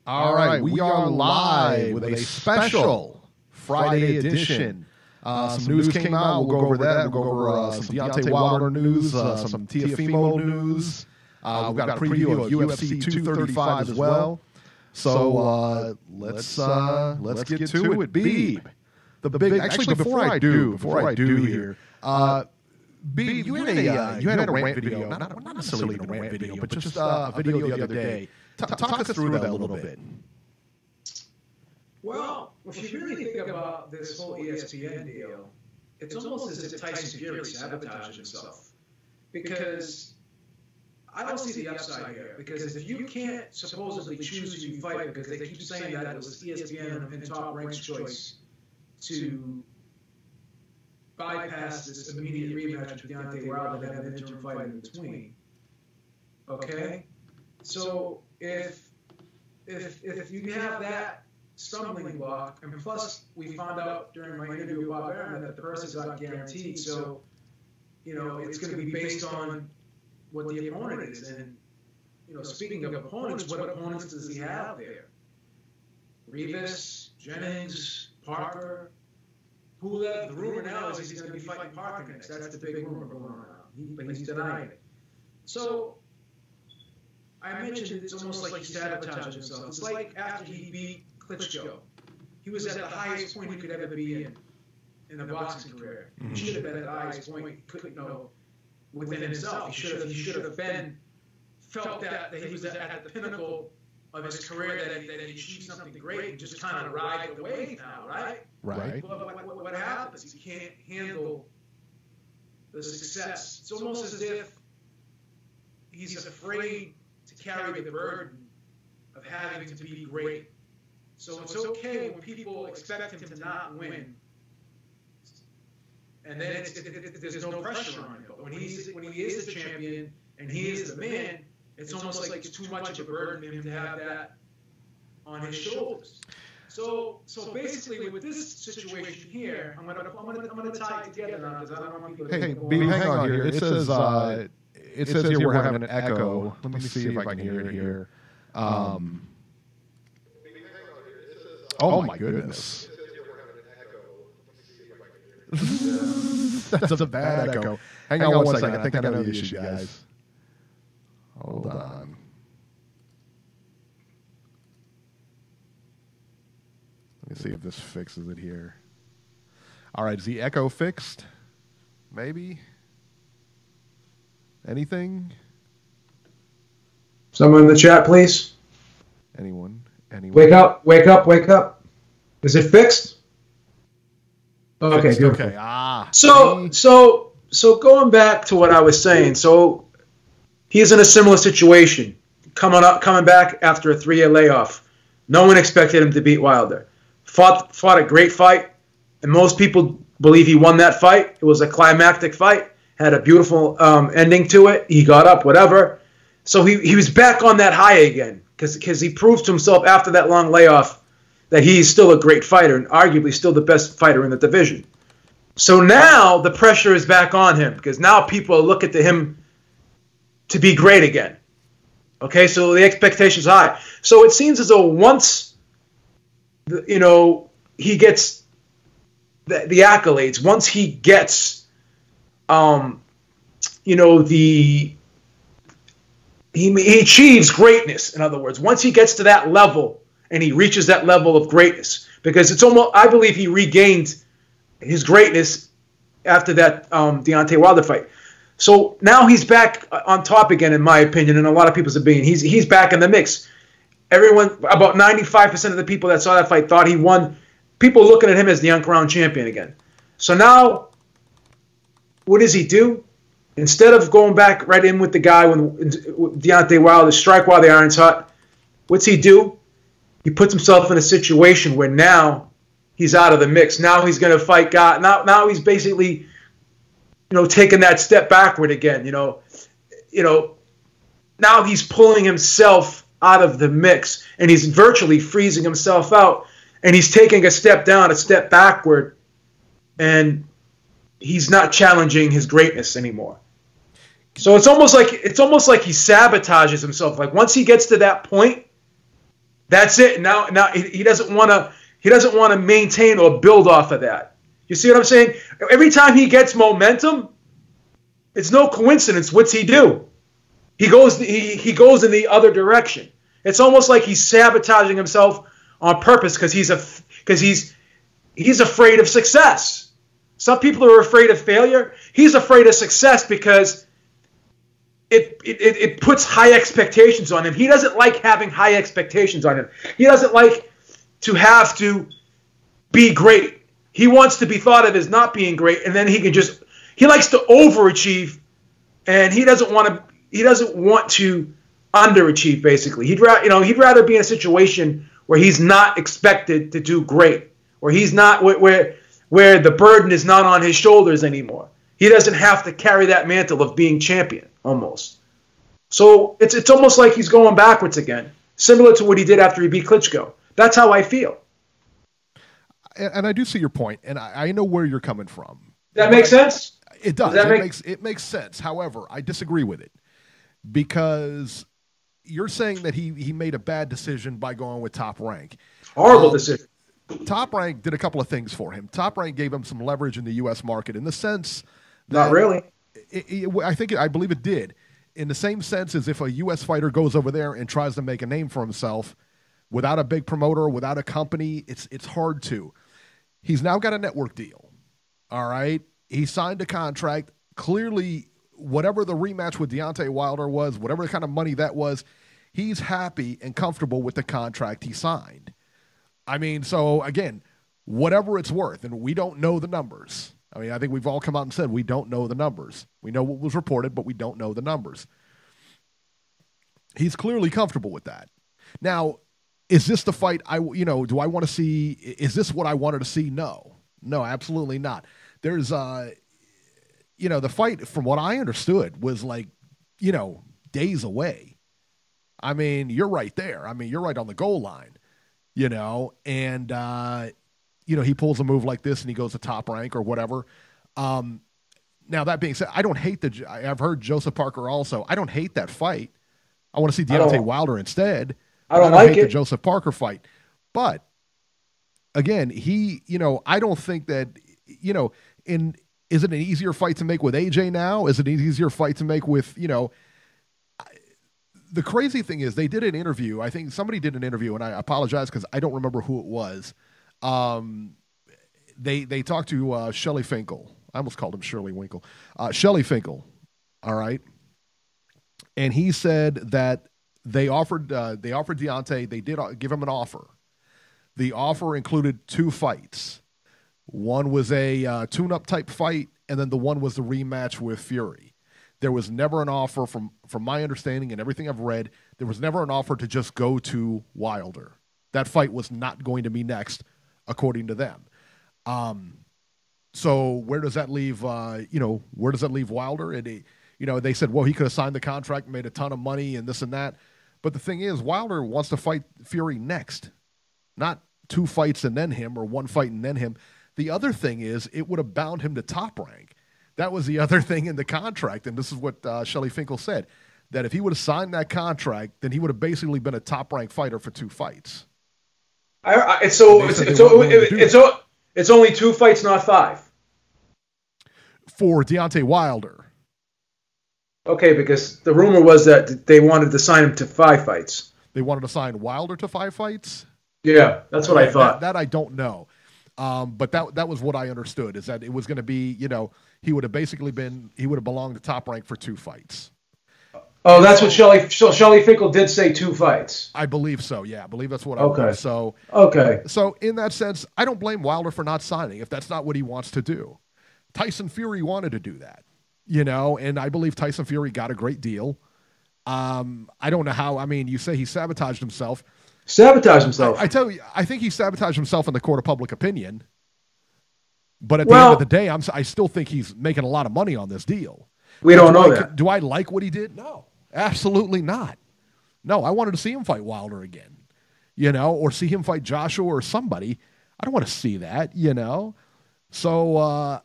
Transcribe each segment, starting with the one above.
All right, we are live with a special Friday edition. Some news came out. We'll go over that. We'll go over some Deontay Wilder news, some Teofimo news. We've got a preview of UFC 235 as well. So let's get to it. Beeb, the big. Actually, before I do here, Beeb, you had a rant video, not necessarily a rant video, but just a video the other day. Talk us through that a little bit. Well, if you really think about this whole ESPN deal, it's almost as if Tyson Fury sabotaged himself. Because I don't see the upside here. Because if you can't supposedly choose who you fight, because they keep saying that it was ESPN and Top Rank's choice to bypass this immediate rematch with Deontay Wilder and have an interim fight in between. Okay? So if you have that stumbling block, and plus we found out during my interview with Bob Arum that the purse is not guaranteed, so it's going to be based on what the opponent is. And speaking of opponents, what opponents does he have there? Rivas, Jennings, Parker, Pulev. The rumor now is he's going to be fighting Parker next. That's the big rumor going around, but he's denying it. So I mentioned it's almost like he sabotaged himself. It's like after he beat Klitschko. He was at the highest point he could ever be in a boxing career. He should have been at the highest point within himself. He should have been felt that he was at the pinnacle of his career, that he achieved something great and just kind of ride the wave now, right? Right. But what happens? He can't handle the success. It's almost as if he's afraid to carry the burden of having to be great. So it's okay when people expect him to not win, and then there's no pressure on him. But when he is the champion and he is the man, it's almost like it's too much of a burden for him to have that on his shoulders. So basically, with this situation here, I'm gonna tie it together now because I don't want people to. Hey, Beeb, hang on here. It says here we're having an echo. Let me see if I can hear it here. Oh my goodness. That's a bad echo. Hang on one second. I think I know the issue, guys. Hold on. Let me see if this fixes it here. All right, is the echo fixed? Maybe? Anything? Someone in the chat, please. Anyone? Wake up. Is it fixed? Okay, good. Okay. So going back to what I was saying, so he's in a similar situation, coming back after a 3-year layoff. No one expected him to beat Wilder. Fought a great fight, and most people believe he won that fight. It was a climactic fight, had a beautiful ending to it. He got up, whatever. So he was back on that high again because he proved to himself after that long layoff that he's still a great fighter and arguably still the best fighter in the division. So now the pressure is back on him because now people are looking to him to be great again. Okay, so the expectation's high. So it seems as though once, he gets the accolades, once he gets, he achieves greatness, in other words. Once he gets to that level and he reaches that level of greatness, because it's almost, I believe he regained his greatness after that Deontay Wilder fight. So now he's back on top again, in my opinion, and a lot of people's opinion. He's back in the mix. Everyone, about 95% of the people that saw that fight thought he won. People looking at him as the uncrowned champion again. So now, what does he do? Instead of going back right in with the guy when Deontay Wilder, strike while the iron's hot, what's he do? He puts himself in a situation where now he's out of the mix. Now he's going to fight God. Now he's basically, taking that step backward again. Now he's pulling himself out of the mix, and he's virtually freezing himself out, and he's taking a step down, a step backward, and he's not challenging his greatness anymore. So it's almost like he sabotages himself. Like once he gets to that point, that's it. Now he doesn't want to maintain or build off of that. You see what I'm saying? Every time he gets momentum, it's no coincidence. What's he do? He goes in the other direction. It's almost like he's sabotaging himself on purpose because he's afraid of success. Some people are afraid of failure. He's afraid of success because it puts high expectations on him. He doesn't like having high expectations on him. He doesn't like to have to be great. He wants to be thought of as not being great, and then he likes to overachieve, and he doesn't want to underachieve. Basically, he'd rather be in a situation where he's not expected to do great, where he's not where the burden is not on his shoulders anymore. He doesn't have to carry that mantle of being champion almost. So it's almost like he's going backwards again, similar to what he did after he beat Klitschko. That's how I feel. And I do see your point, and I know where you're coming from. That makes sense? It does. It makes sense. However, I disagree with it because you're saying that he made a bad decision by going with Top Rank. Horrible decision. Top Rank did a couple of things for him. Top Rank gave him some leverage in the U.S. market in the sense that... Not really. I believe it did. In the same sense as if a U.S. fighter goes over there and tries to make a name for himself without a big promoter, without a company, it's hard to. He's now got a network deal. All right? He signed a contract. Clearly, whatever the rematch with Deontay Wilder was, whatever kind of money that was, he's happy and comfortable with the contract he signed. I mean, so again, whatever it's worth, and we don't know the numbers. I mean, I think we've all come out and said we don't know the numbers. We know what was reported, but we don't know the numbers. He's clearly comfortable with that. Now, is this the fight do I want to see? Is this what I wanted to see? No, absolutely not. There's, the fight, from what I understood, was like, days away. I mean, you're right there. I mean, you're right on the goal line, and, he pulls a move like this and he goes to Top Rank or whatever. Now, that being said, I don't hate I've heard Joseph Parker also. I don't hate that fight. I want to see Deontay Wilder instead. I don't like the Joseph Parker fight. But again, I don't think that, is it an easier fight to make with AJ now? Is it an easier fight to make with, the crazy thing is they did an interview. I think somebody did an interview, and I apologize because I don't remember who it was. They talked to Shelley Finkel. I almost called him Shirley Winkle. Shelley Finkel. All right. And he said that they offered Deontay, they did give him an offer. The offer included 2 fights. One was a tune-up type fight, and then the one was the rematch with Fury. There was never an offer, from my understanding and everything I've read, there was never an offer to just go to Wilder. That fight was not going to be next, according to them. So where does that leave, where does that leave Wilder? And they said, well, he could have signed the contract, made a ton of money and this and that. But the thing is, Wilder wants to fight Fury next, not 2 fights and then him, or 1 fight and then him. The other thing is, it would have bound him to Top Rank. That was the other thing in the contract, and this is what Shelley Finkel said, that if he would have signed that contract, then he would have basically been a Top Rank fighter for 2 fights. It's only 2 fights, not 5. For Deontay Wilder. Okay, because the rumor was that they wanted to sign him to 5 fights. They wanted to sign Wilder to 5 fight? Yeah, that's what I thought. That I don't know. But that was what I understood, is that it was going to be, he would have belonged to Top Rank for 2 fights. Oh, that's what Shelley Finkel did say, 2 fights. I believe so, yeah. I believe that's what I heard. So, so in that sense, I don't blame Wilder for not signing if that's not what he wants to do. Tyson Fury wanted to do that, and I believe Tyson Fury got a great deal. I don't know how. I mean, you say he sabotaged himself. I tell you, I think he sabotaged himself in the court of public opinion. But at the end of the day, I still think he's making a lot of money on this deal. We don't know that. Do I like what he did? No, absolutely not. No, I wanted to see him fight Wilder again, or see him fight Joshua or somebody. I don't want to see that, So,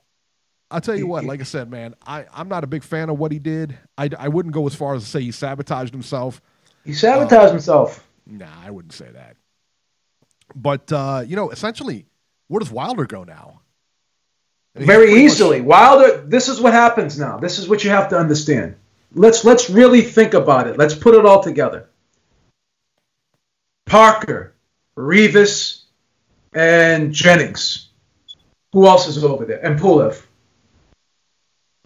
I'll tell you what, like I said, man, I'm not a big fan of what he did. I wouldn't go as far as to say he sabotaged himself. He sabotaged himself. Nah, I wouldn't say that. But, essentially, where does Wilder go now? Very easily. Wilder, this is what happens now. This is what you have to understand. Let's really think about it. Let's put it all together. Parker, Rivas, and Jennings. Who else is over there? And Pulev.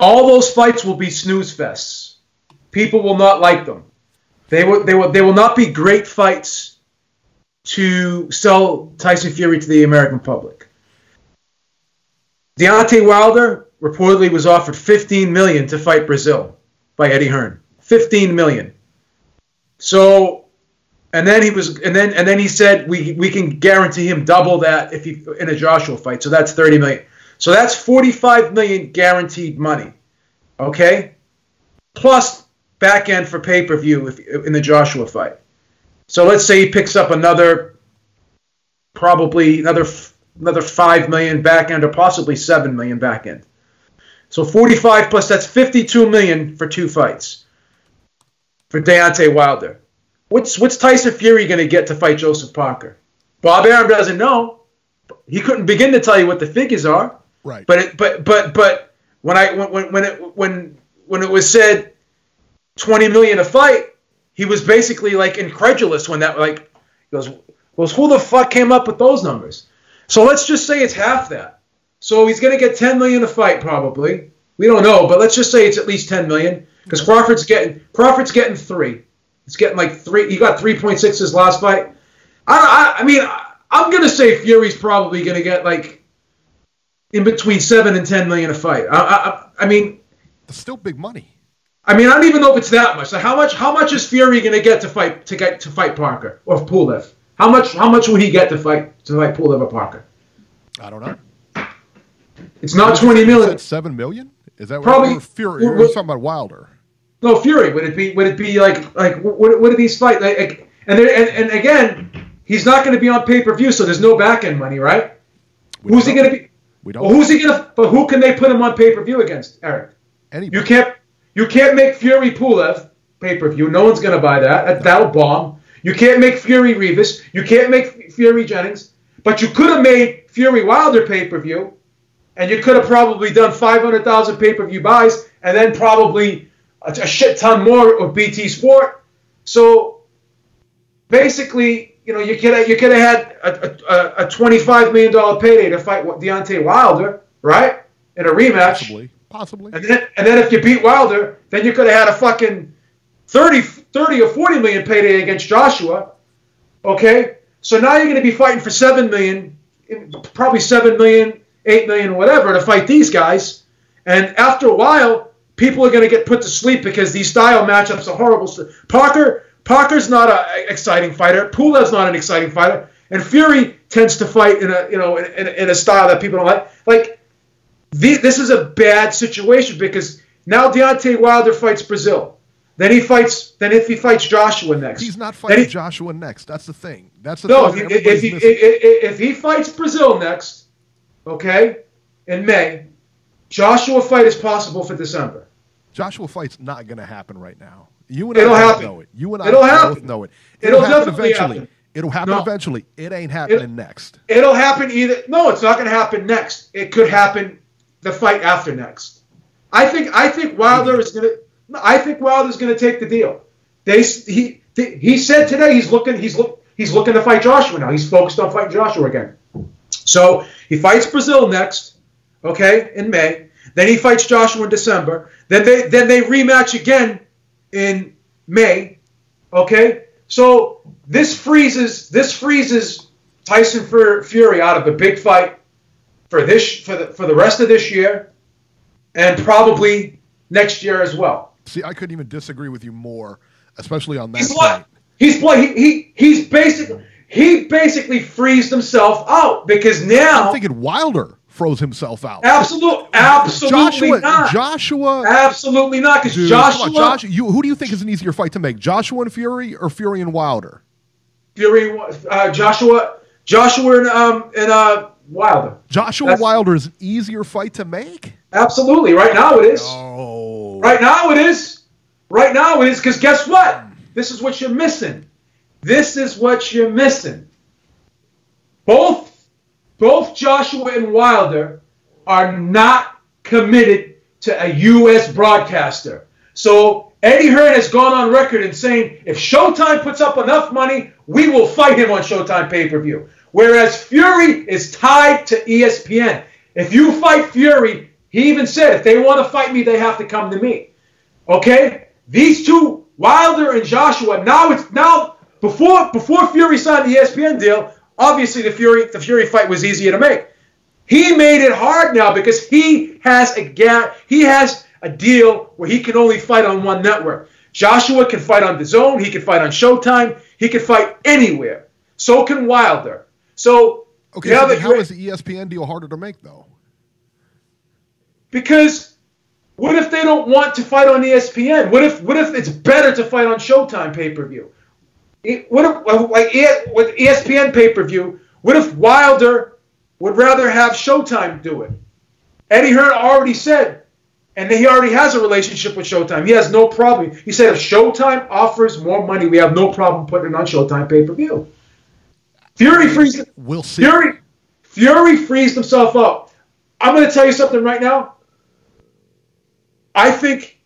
All those fights will be snooze fests. People will not like them. They will not be great fights to sell Tyson Fury to the American public. Deontay Wilder reportedly was offered $15 million to fight Brazil by Eddie Hearn. $15 million. So, and then he said we can guarantee him double that if he in a Joshua fight. So that's $30 million. So that's $45 million guaranteed money. Okay, plus back end for pay-per-view in the Joshua fight. So let's say he picks up probably another $5 million back end, or possibly $7 million back end. So 45 plus, that's $52 million for 2 fights for Deontay Wilder. What's Tyson Fury going to get to fight Joseph Parker? Bob Arum doesn't know. He couldn't begin to tell you what the figures are. Right. But when it was said $20 million a fight, he was basically like incredulous when that he goes, who the fuck came up with those numbers? So let's just say it's half that. So he's going to get $10 million a fight probably. We don't know, but let's just say it's at least $10 million because Crawford's getting 3. He's getting like 3. He got 3.6 his last fight. I mean, I'm going to say Fury's probably going to get like in between 7 and 10 million a fight. I mean, it's still big money. I mean, I don't even know if it's that much. So how much is Fury going to get to fight Parker or Pulev? How much would he get to fight Pulev or Parker? I don't know. It's not 20 million. 7 million? Is that probably Fury? We're talking about Wilder. No, Fury. Would it be like what are these fights like? And again, he's not going to be on pay-per-view, so there's no back-end money, right? Who's he going to be? We don't. Well, who's he going to? But who can they put him on pay-per-view against, Eric? Anybody. You can't make Fury Pulev pay-per-view. No one's going to buy that. That'll bomb. You can't make Fury Rivas. You can't make Fury Jennings. But you could have made Fury Wilder pay-per-view, and you could have probably done 500,000 pay-per-view buys, and then probably a shit ton more of BT Sport. So basically, you could have had a $25 million payday to fight Deontay Wilder, right? In a rematch. Possibly. And then if you beat Wilder, then you could have had a fucking 30 or 40 million payday against Joshua. Okay? So now you're going to be fighting for 7 million, probably 7 million, 8 million, whatever, to fight these guys. And after a while, people are going to get put to sleep because these style matchups are horrible. Parker's not an exciting fighter. Pulev's not an exciting fighter. And Fury tends to fight in a style that people don't like. Like, this is a bad situation because now Deontay Wilder fights Brazil. Then if he fights Joshua next. He's not fighting Joshua next. That's the thing. If he fights Brazil next, okay, in May, Joshua fight is possible for December. Joshua fight's not going to happen right now. You and I both know it. You and I both know it. It'll happen eventually. Happen. It'll happen eventually. It ain't happening next. It'll happen either. No, it's not going to happen next. It could happen the fight after next. I think Wilder is going to. I think Wilder's going to take the deal. He said today he's looking to fight Joshua now. He's focused on fighting Joshua again. So he fights Brazil next, okay, in May. Then he fights Joshua in December. Then they rematch again in May, okay. So this freezes Tyson Fury out of a big fight for the rest of this year and probably next year as well. See, I couldn't even disagree with you more, especially on that point. He basically freezed himself out because now I'm thinking Wilder froze himself out. Absolutely not. Joshua. Absolutely not. Because Joshua. Who do you think is an easier fight to make? Joshua and Fury or Fury and Wilder? Joshua and Wilder. Joshua Wilder is an easier fight to make? Absolutely. Right now it is. Oh. Right now it is. Right now it is, because guess what? This is what you're missing. This is what you're missing. Both Joshua and Wilder are not committed to a U.S. broadcaster. So Eddie Hearn has gone on record and saying, if Showtime puts up enough money, we will fight him on Showtime pay-per-view. Whereas Fury is tied to ESPN. If you fight Fury, he even said, if they want to fight me, they have to come to me. Okay? These two, Wilder and Joshua, now before Fury signed the ESPN deal, obviously the Fury fight was easier to make. He made it hard now because he has a deal where he can only fight on one network. Joshua can fight on DAZN, he can fight on Showtime, he can fight anywhere. So can Wilder. So okay, so how is the ESPN deal harder to make though? Because what if they don't want to fight on ESPN? What if it's better to fight on Showtime pay-per-view? What if, with ESPN pay-per-view, what if Wilder would rather have Showtime do it? Eddie Hearn already said, and he already has a relationship with Showtime. He has no problem. He said if Showtime offers more money, we have no problem putting it on Showtime pay-per-view. Fury frees. We'll see. Fury frees himself up. I'm going to tell you something right now. I think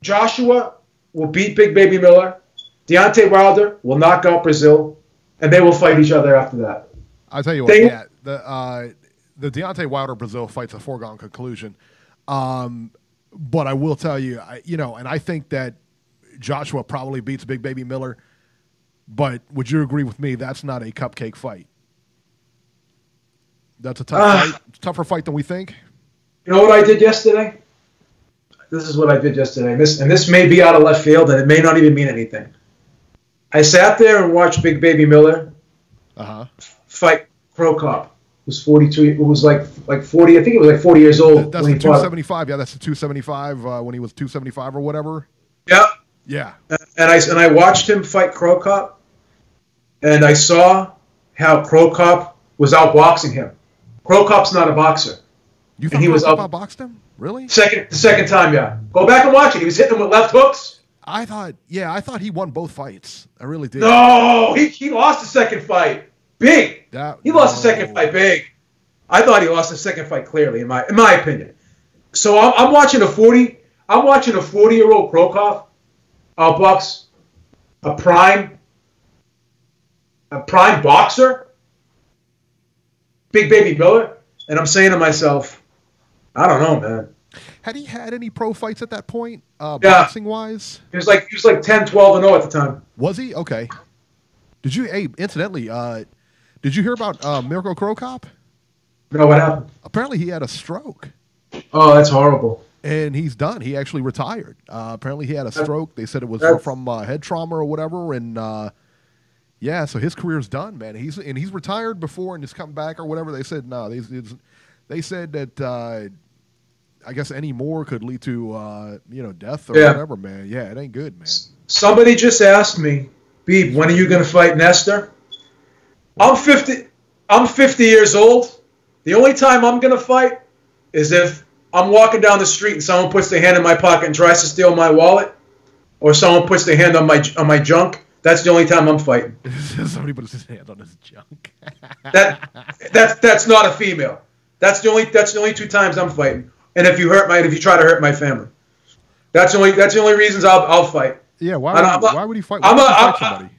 Joshua will beat Big Baby Miller. Deontay Wilder will knock out Brazil, and they will fight each other after that. I'll tell you what, the Deontay Wilder Brazil fight's a foregone conclusion. But I will tell you, and I think that Joshua probably beats Big Baby Miller. But would you agree with me? That's not a cupcake fight. That's a tough fight, tougher fight than we think. You know what I did yesterday? This is what I did yesterday, and this may be out of left field, and it may not even mean anything. I sat there and watched Big Baby Miller fight Crow Cop. It was 42. It was like 40. I think it was like 40 years old. That's the 275. Yeah, that's the 275 when he was 275 or whatever. Yeah. Yeah. And I watched him fight Crow Cop, and I saw how Crow Cop was outboxing him. Crow Cop's not a boxer. You thought Crow Cop outboxed him? Really? The second time, yeah. Go back and watch it. He was hitting him with left hooks. I thought he won both fights. I really did. No, he lost the second fight. Big. He lost the second fight big. I thought he lost the second fight clearly, in my opinion. So I'm watching a 40-year-old Crow Cop outbox a prime boxer, Big Baby Miller, and I'm saying to myself, I don't know, man. Had he had any pro fights at that point, boxing wise? He was like 10, 12, and 0 at the time. Was he? Okay. Incidentally, did you hear about Mirko Crow Cop? No, what happened? Apparently he had a stroke. Oh, that's horrible. And he's done. He actually retired. Apparently he had a stroke. They said it was from head trauma or whatever. And so his career's done, man. He's retired before and just come back or whatever. They said no. They said that I guess any more could lead to death or whatever, man. Yeah, it ain't good, man. Somebody just asked me, Beeb, when are you going to fight Nestor? I'm 50 years old. The only time I'm going to fight is if I'm walking down the street and someone puts their hand in my pocket and tries to steal my wallet, or someone puts their hand on my junk. That's the only time I'm fighting. Somebody puts his hand on his junk. That's not a female. That's the only two times I'm fighting. And if you try to hurt my family, that's the only reasons I'll fight. Yeah, why would he fight? Somebody?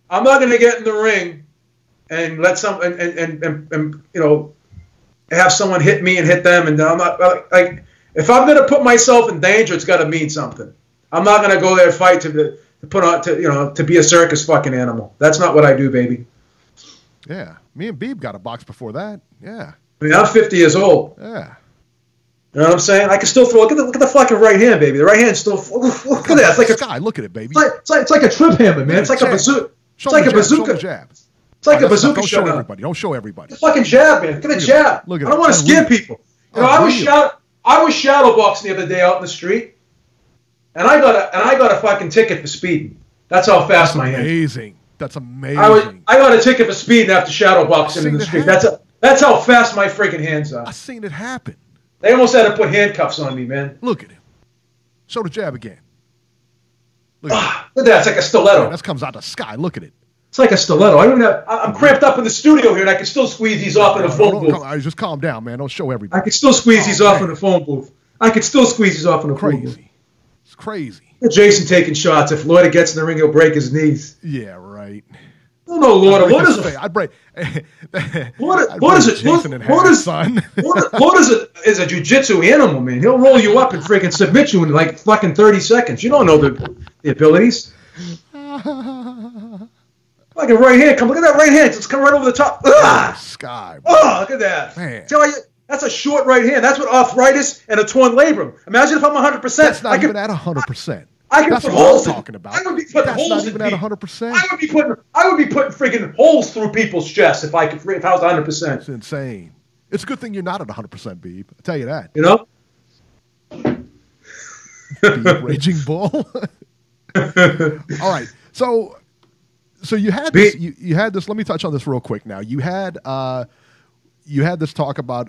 I'm not going to get in the ring and let have someone hit me and hit them, and I'm not like, if I'm going to put myself in danger, it's got to mean something. I'm not going to go there and fight to be a circus fucking animal. That's not what I do, baby. Yeah, me and Beeb got a box before that. Yeah, I mean, I'm 50 years old. Yeah. You know what I'm saying? I can still throw. Look at the fucking right hand, baby. The right hand's still. Look at that. It's like a sky. Look at it, baby. It's like a trip hammer, man. It's like a bazooka. It's like a bazooka jab. It's like a bazooka shot. Don't show everybody. The fucking jab, man. Look at the jab. I don't want to scare people. I was shadow boxing the other day out in the street, and I got a fucking ticket for speeding. That's how fast my hand. Amazing. That's amazing. I got a ticket for speeding after shadow boxing in the street. That's That's how fast my freaking hands are. I seen it happen. They almost had to put handcuffs on me, man. Look at him. Show the jab again. Look at that. It's like a stiletto. Man, that comes out the sky. Look at it. It's like a stiletto. I'm cramped up in the studio here, and I can still squeeze these off in the phone booth. Just calm down, man. Don't show everybody. I can still squeeze these off in the phone booth. Crazy. It's crazy. Jason taking shots. If Lloyd gets in the ring, he'll break his knees. Yeah, right. No, Lloyd. What is it? I'd break. What is it? Lloyd is a jiu-jitsu animal, man. He'll roll you up and freaking submit you in like fucking 30 seconds. You don't know the abilities. Like a right hand. Look at that right hand. It's coming right over the top. Sky. Oh, look at that. Man. That's a short right hand. That's what arthritis and a torn labrum. Imagine if I'm 100%. That's not even at 100%. That's what I'm talking about. I would be putting holes not even at 100%. I would be putting freaking holes through people's chests if I was 100%. It's insane. It's a good thing you're not at 100%, Beeb. I'll tell you that. You know? Beeb, Raging Bull. All right. So you had this. You had this. Let me touch on this real quick. Now you had this talk about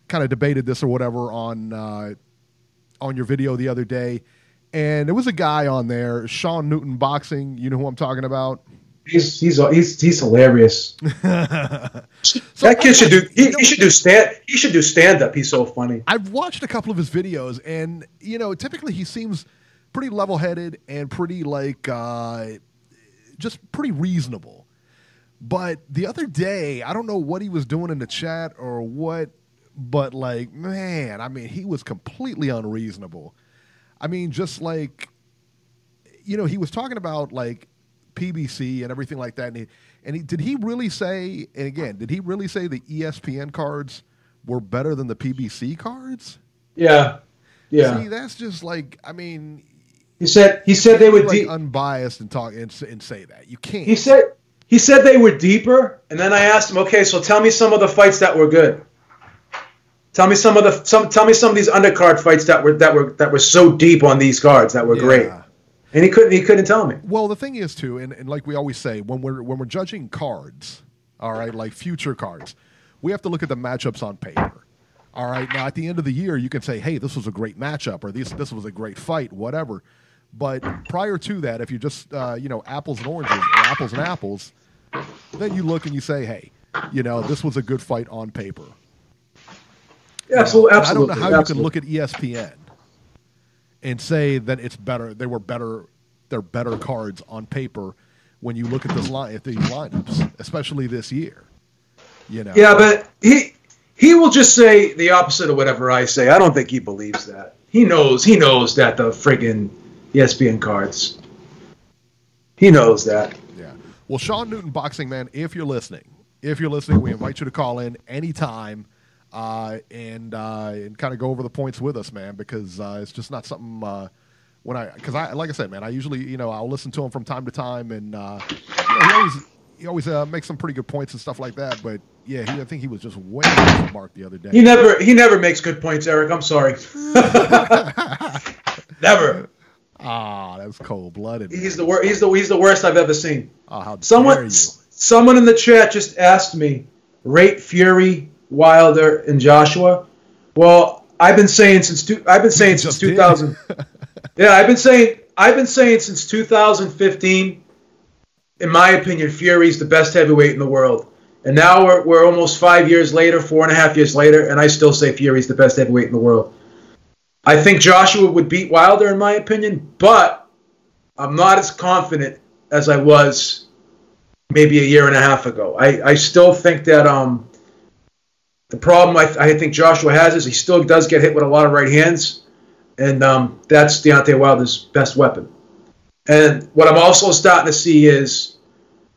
kind of debated this or whatever on your video the other day, and there was a guy on there, Sean Newton Boxing. You know who I'm talking about? He's hilarious. That kid should do. He should do stand up. He's so funny. I've watched a couple of his videos, and typically he seems pretty level headed and pretty just pretty reasonable. But the other day, I don't know what he was doing in the chat or what, but man, I mean, he was completely unreasonable. I mean, just he was talking about PBC and everything like that. Did he really say, and again, did he really say the ESPN cards were better than the PBC cards? Yeah. Yeah. See, that's just I mean, he said they were unbiased and talk and say that. You can't. He said they were deeper, and then I asked him, okay, so tell me some of the fights that were good. Tell me some of these undercard fights that were so deep on these cards that were great. And he couldn't tell me. Well, the thing is too, and like we always say, when we're judging cards, all right, like future cards, we have to look at the matchups on paper. All right. Now at the end of the year, you can say, hey, this was a great matchup, or this was a great fight, whatever. But prior to that, if you just apples and oranges or apples and apples, then you look and you say, hey, this was a good fight on paper. Yeah, absolutely. I don't know how you can look at ESPN and say that it's better. They're better cards on paper when you look at these lineups, especially this year. Yeah, but he will just say the opposite of whatever I say. I don't think he believes that. He knows that the friggin' ESPN cards. He knows that. Yeah. Well, Sean Newton Boxing, man, if you're listening, we invite you to call in anytime and kind of go over the points with us, man, because it's just not something because like I said, man, I usually I'll listen to him from time to time, and he always makes some pretty good points and stuff like that. But yeah, I think he was just way off the mark the other day. He never makes good points, Eric. I'm sorry. Never. Ah, that's cold-blooded. He's the worst. He's the worst I've ever seen. Oh, how dare you. Someone in the chat just asked me, rate Fury, Wilder, and Joshua. Well, I've been saying since 2000. Yeah, I've been saying since 2015. In my opinion, Fury's the best heavyweight in the world. And now we're almost 5 years later, 4.5 years later, and I still say Fury's the best heavyweight in the world. I think Joshua would beat Wilder, in my opinion, but I'm not as confident as I was maybe a year and a half ago. I still think that the problem I think Joshua has is he still does get hit with a lot of right hands, and that's Deontay Wilder's best weapon. And what I'm also starting to see is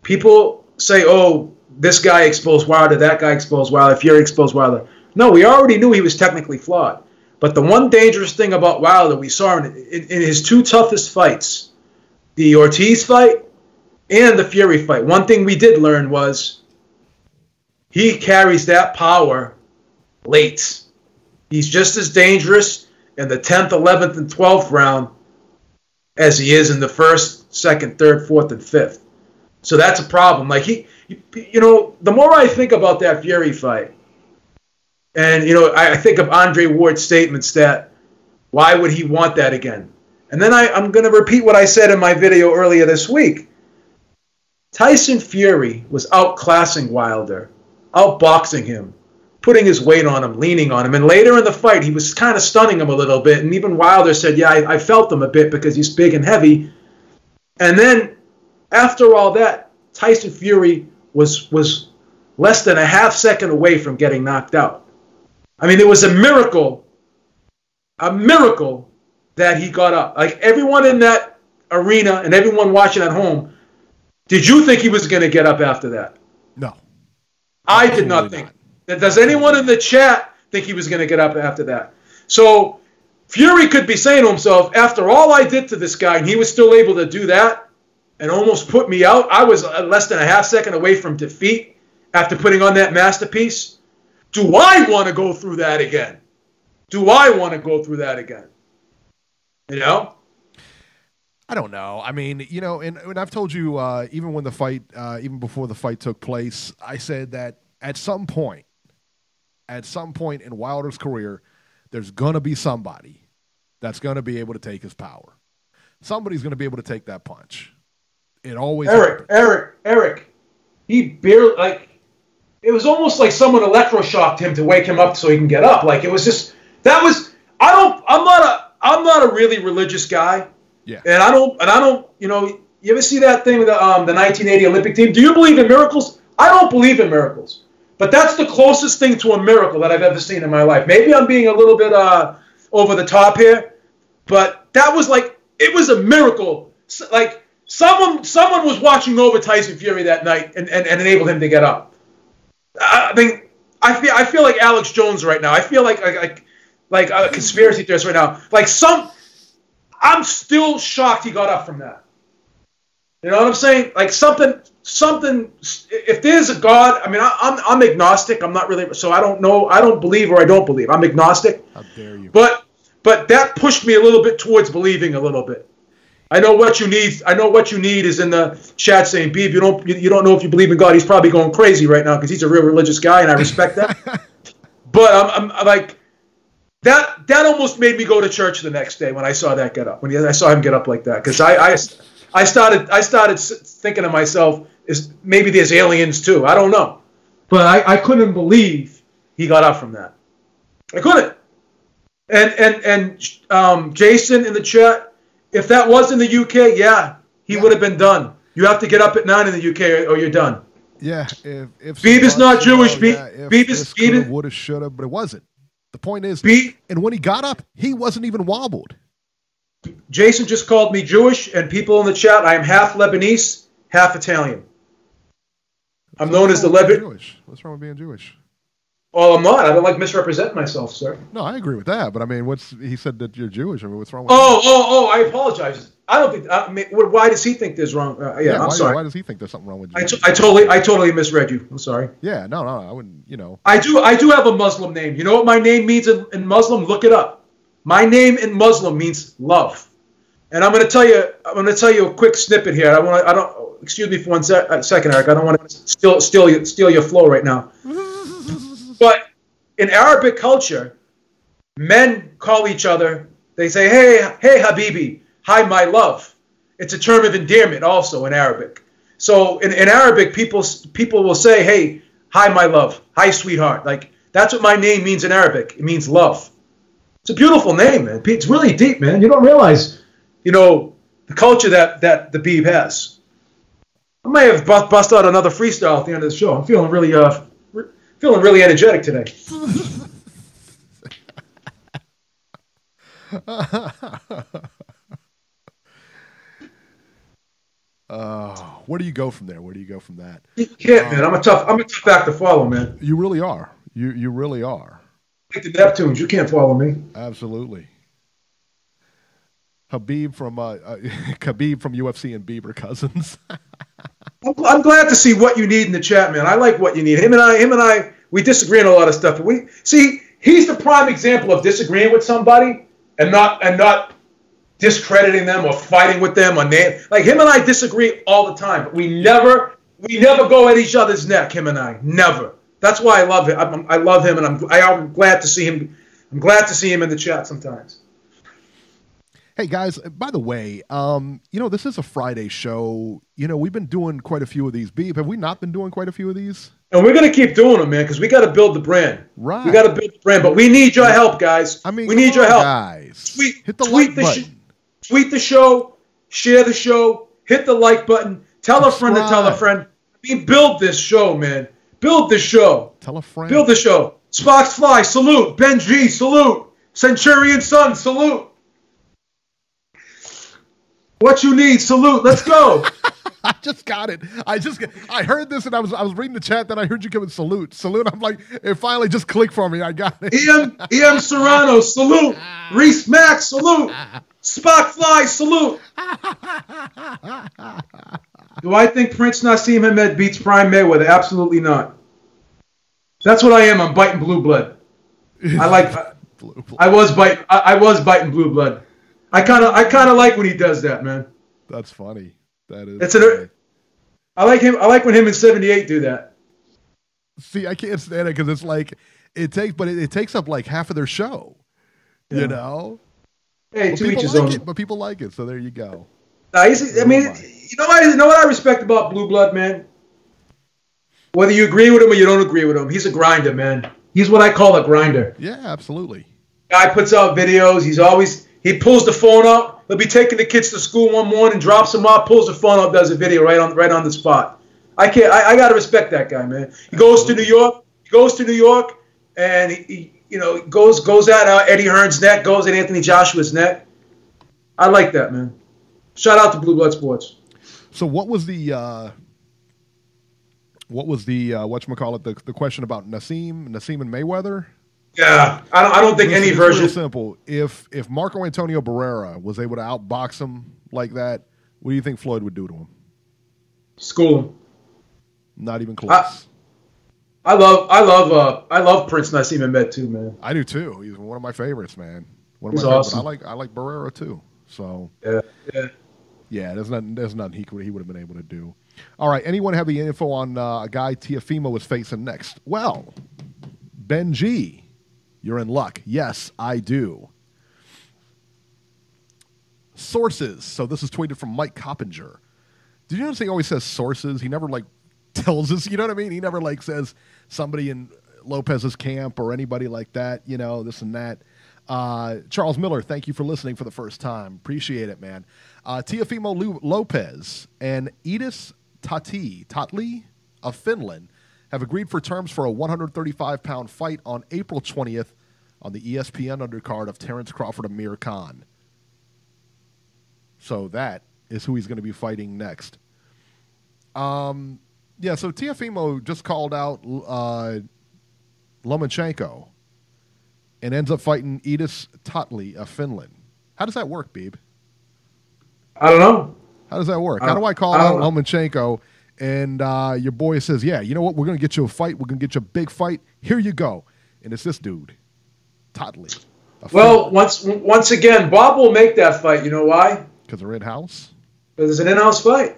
people say, oh, this guy exposed Wilder, that guy exposed Wilder, Fury exposed Wilder. No, we already knew he was technically flawed. But the one dangerous thing about Wilder we saw in his two toughest fights, the Ortiz fight and the Fury fight, one thing we did learn was he carries that power late. He's just as dangerous in the 10th, 11th, and 12th round as he is in the 1st, 2nd, 3rd, 4th, and 5th. So that's a problem. The more I think about that Fury fight, And, I think of Andre Ward's statements that why would he want that again? And then I'm going to repeat what I said in my video earlier this week. Tyson Fury was outclassing Wilder, outboxing him, putting his weight on him, leaning on him. And later in the fight, he was kind of stunning him a little bit. And even Wilder said, yeah, I felt him a bit because he's big and heavy. And then after all that, Tyson Fury was less than a half second away from getting knocked out. I mean, it was a miracle that he got up. Like, everyone in that arena and everyone watching at home, did you think he was going to get up after that? No. I did not think. Does anyone in the chat think he was going to get up after that? So Fury could be saying to himself, after all I did to this guy, and he was still able to do that and almost put me out, I was less than a half second away from defeat after putting on that masterpiece. Do I want to go through that again? Do I want to go through that again? I don't know. I mean, and I've told you, even when the fight, even before the fight took place, I said that at some point in Wilder's career, there's going to be somebody that's going to be able to take his power. Somebody's going to be able to take that punch. It always Eric, he barely, it was almost like someone electroshocked him to wake him up so he can get up. Like, it was just, I'm not a really religious guy. Yeah. And I don't, you ever see that thing with the 1980 Olympic team? Do you believe in miracles? I don't believe in miracles. But that's the closest thing to a miracle that I've ever seen in my life. Maybe I'm being a little bit over the top here, but that was it was a miracle. Like, someone was watching over Tyson Fury that night and enabled him to get up. I mean, I feel like Alex Jones right now. I feel like a conspiracy theorist right now. I'm still shocked he got up from that. You know what I'm saying? Like, something. If there's a God, I mean, I'm agnostic. I'm not really, so I don't know. I don't believe or I don't believe. I'm agnostic. How dare you? But that pushed me a little bit towards believing a little bit. I know what you need. I know what you need is in the chat saying, "Beeb, you don't know if you believe in God." He's probably going crazy right now because he's a real religious guy, and I respect that. But I'm like, that almost made me go to church the next day when I saw that get up. When I saw him get up like that, because I started thinking to myself, is maybe there's aliens too. I don't know, but I couldn't believe he got up from that. I couldn't. And Jason in the chat. If that was in the UK, yeah, he would have been done. You have to get up at 9 in the UK or you're done. Yeah, if Beeb is not Jewish. Beeb is woulda, shoulda, but it wasn't. The point is, and when he got up, he wasn't even wobbled. Jason just called me Jewish, and people in the chat, I am half Lebanese, half Italian. I'm known as the Jewish. What's wrong with being Jewish? Well, I'm not. I don't like misrepresent myself, sir. No, I agree with that. But I mean, he said that you're Jewish. I mean, what's wrong with that? I apologize. I don't think. Why does he think there's wrong? I'm sorry. Why does he think there's something wrong with you? I totally misread you. I'm sorry. Yeah, no, I wouldn't. I do have a Muslim name. You know what my name means in Muslim? Look it up. My name in Muslim means love. And I'm going to tell you a quick snippet here. I don't. Excuse me for one second, Eric. I don't want to steal your flow right now. But in Arabic culture, men call each other. They say, "Hey, Habibi, hi, my love." It's a term of endearment, also in Arabic. So in Arabic, people will say, "Hey, hi, my love, hi, sweetheart." Like, that's what my name means in Arabic. It means love. It's a beautiful name, man. It's really deep, man. You don't realize, the culture that the Beeb has. I may have bust out another freestyle at the end of the show. I'm feeling really energetic today. Where do you go from there? Where do you go from that? You can't, man. I'm a tough act to follow, man. You really are. You really are. Like the Neptunes, you can't follow me. Absolutely. Khabib from UFC and Bieber cousins. I'm glad to see what you need in the chat, man. I like what you need. Him and I, we disagree on a lot of stuff. But he's the prime example of disagreeing with somebody and not discrediting them or fighting with them on name. Like, him and I disagree all the time, but we never go at each other's neck. Him and I never. That's why I love him. I love him, and I'm glad to see him. I'm glad to see him in the chat sometimes. Hey guys, by the way, this is a Friday show. We've been doing quite a few of these. Beeb, have we not been doing quite a few of these? And we're going to keep doing them, man, because we got to build the brand. Right. We got to build the brand, but we need your help, guys. I mean, we need your help, guys. Hit the tweet like button. Tweet the show, share the show, hit the like button, tell a friend to tell a friend. I mean, build this show, man. Build the show. Tell a friend. Build the show. Sparks Fly, salute. Ben G, salute. Centurion Sun, salute. What you need, salute. Let's go. I just got it. I heard this and I was reading the chat. Then I heard you give it salute. I'm like, it finally just clicked for me. I got it. EM Serrano, salute. Reese Max, salute. Spock Fly, salute. Do I think Prince Nassim Hamed beats Prime Mayweather? Absolutely not. That's what I am. I'm biting blue blood. I was biting blue blood. I kind of like when he does that, man. That's funny. That is. I like him. I like when him and 78 do that. See, I can't stand it because it's like it takes up like half of their show. Yeah. You know. Hey, but to each his like own. It, but people like it, so there you go. You know what I respect about Blue Blood, man. Whether you agree with him or you don't agree with him, he's a grinder, man. He's what I call a grinder. Yeah, absolutely. Guy puts out videos. He pulls the phone up. He'll be taking the kids to school one morning, drops them off, pulls the phone up, does a video right on the spot. I gotta respect that guy, man. He goes to New York. And he goes at Eddie Hearn's neck, goes at Anthony Joshua's neck. I like that, man. Shout out to Blue Blood Sports. So what was the whatchamacallit, the question about Nassim and Mayweather? Yeah, I don't think any version. It's real simple. If Marco Antonio Barrera was able to outbox him like that, what do you think Floyd would do to him? School him. Not even close. I love Prince Nassim Hamed too, man. I do too. He's one of my favorites, man. He's awesome. I like Barrera too. So yeah. There's nothing he would have been able to do. All right. Anyone have the info on a guy Teofimo is facing next? Well, Ben G, you're in luck. Yes, I do. Sources. So this is tweeted from Mike Coppinger. Did you notice he always says sources? He never tells us. You know what I mean? He never says somebody in Lopez's camp or anybody like that. This and that. Charles Miller, thank you for listening for the first time. Appreciate it, man. Teofimo Lopez and Edis Tatli of Finland have agreed for terms for a 135-pound fight on April 20th on the ESPN undercard of Terrence Crawford Amir Khan. So that is who he's going to be fighting next. Yeah, so Teofimo just called out Lomachenko and ends up fighting Edis Tatli of Finland. How does that work, Beeb? I don't know. How does that work? How do I call out Lomachenko and your boy says, yeah, you know what? We're going to get you a fight. We're going to get you a big fight. Here you go. And it's this dude, Tatli. Well, once again, Bob will make that fight. You know why? Because they're in-house? Because it's an in-house fight.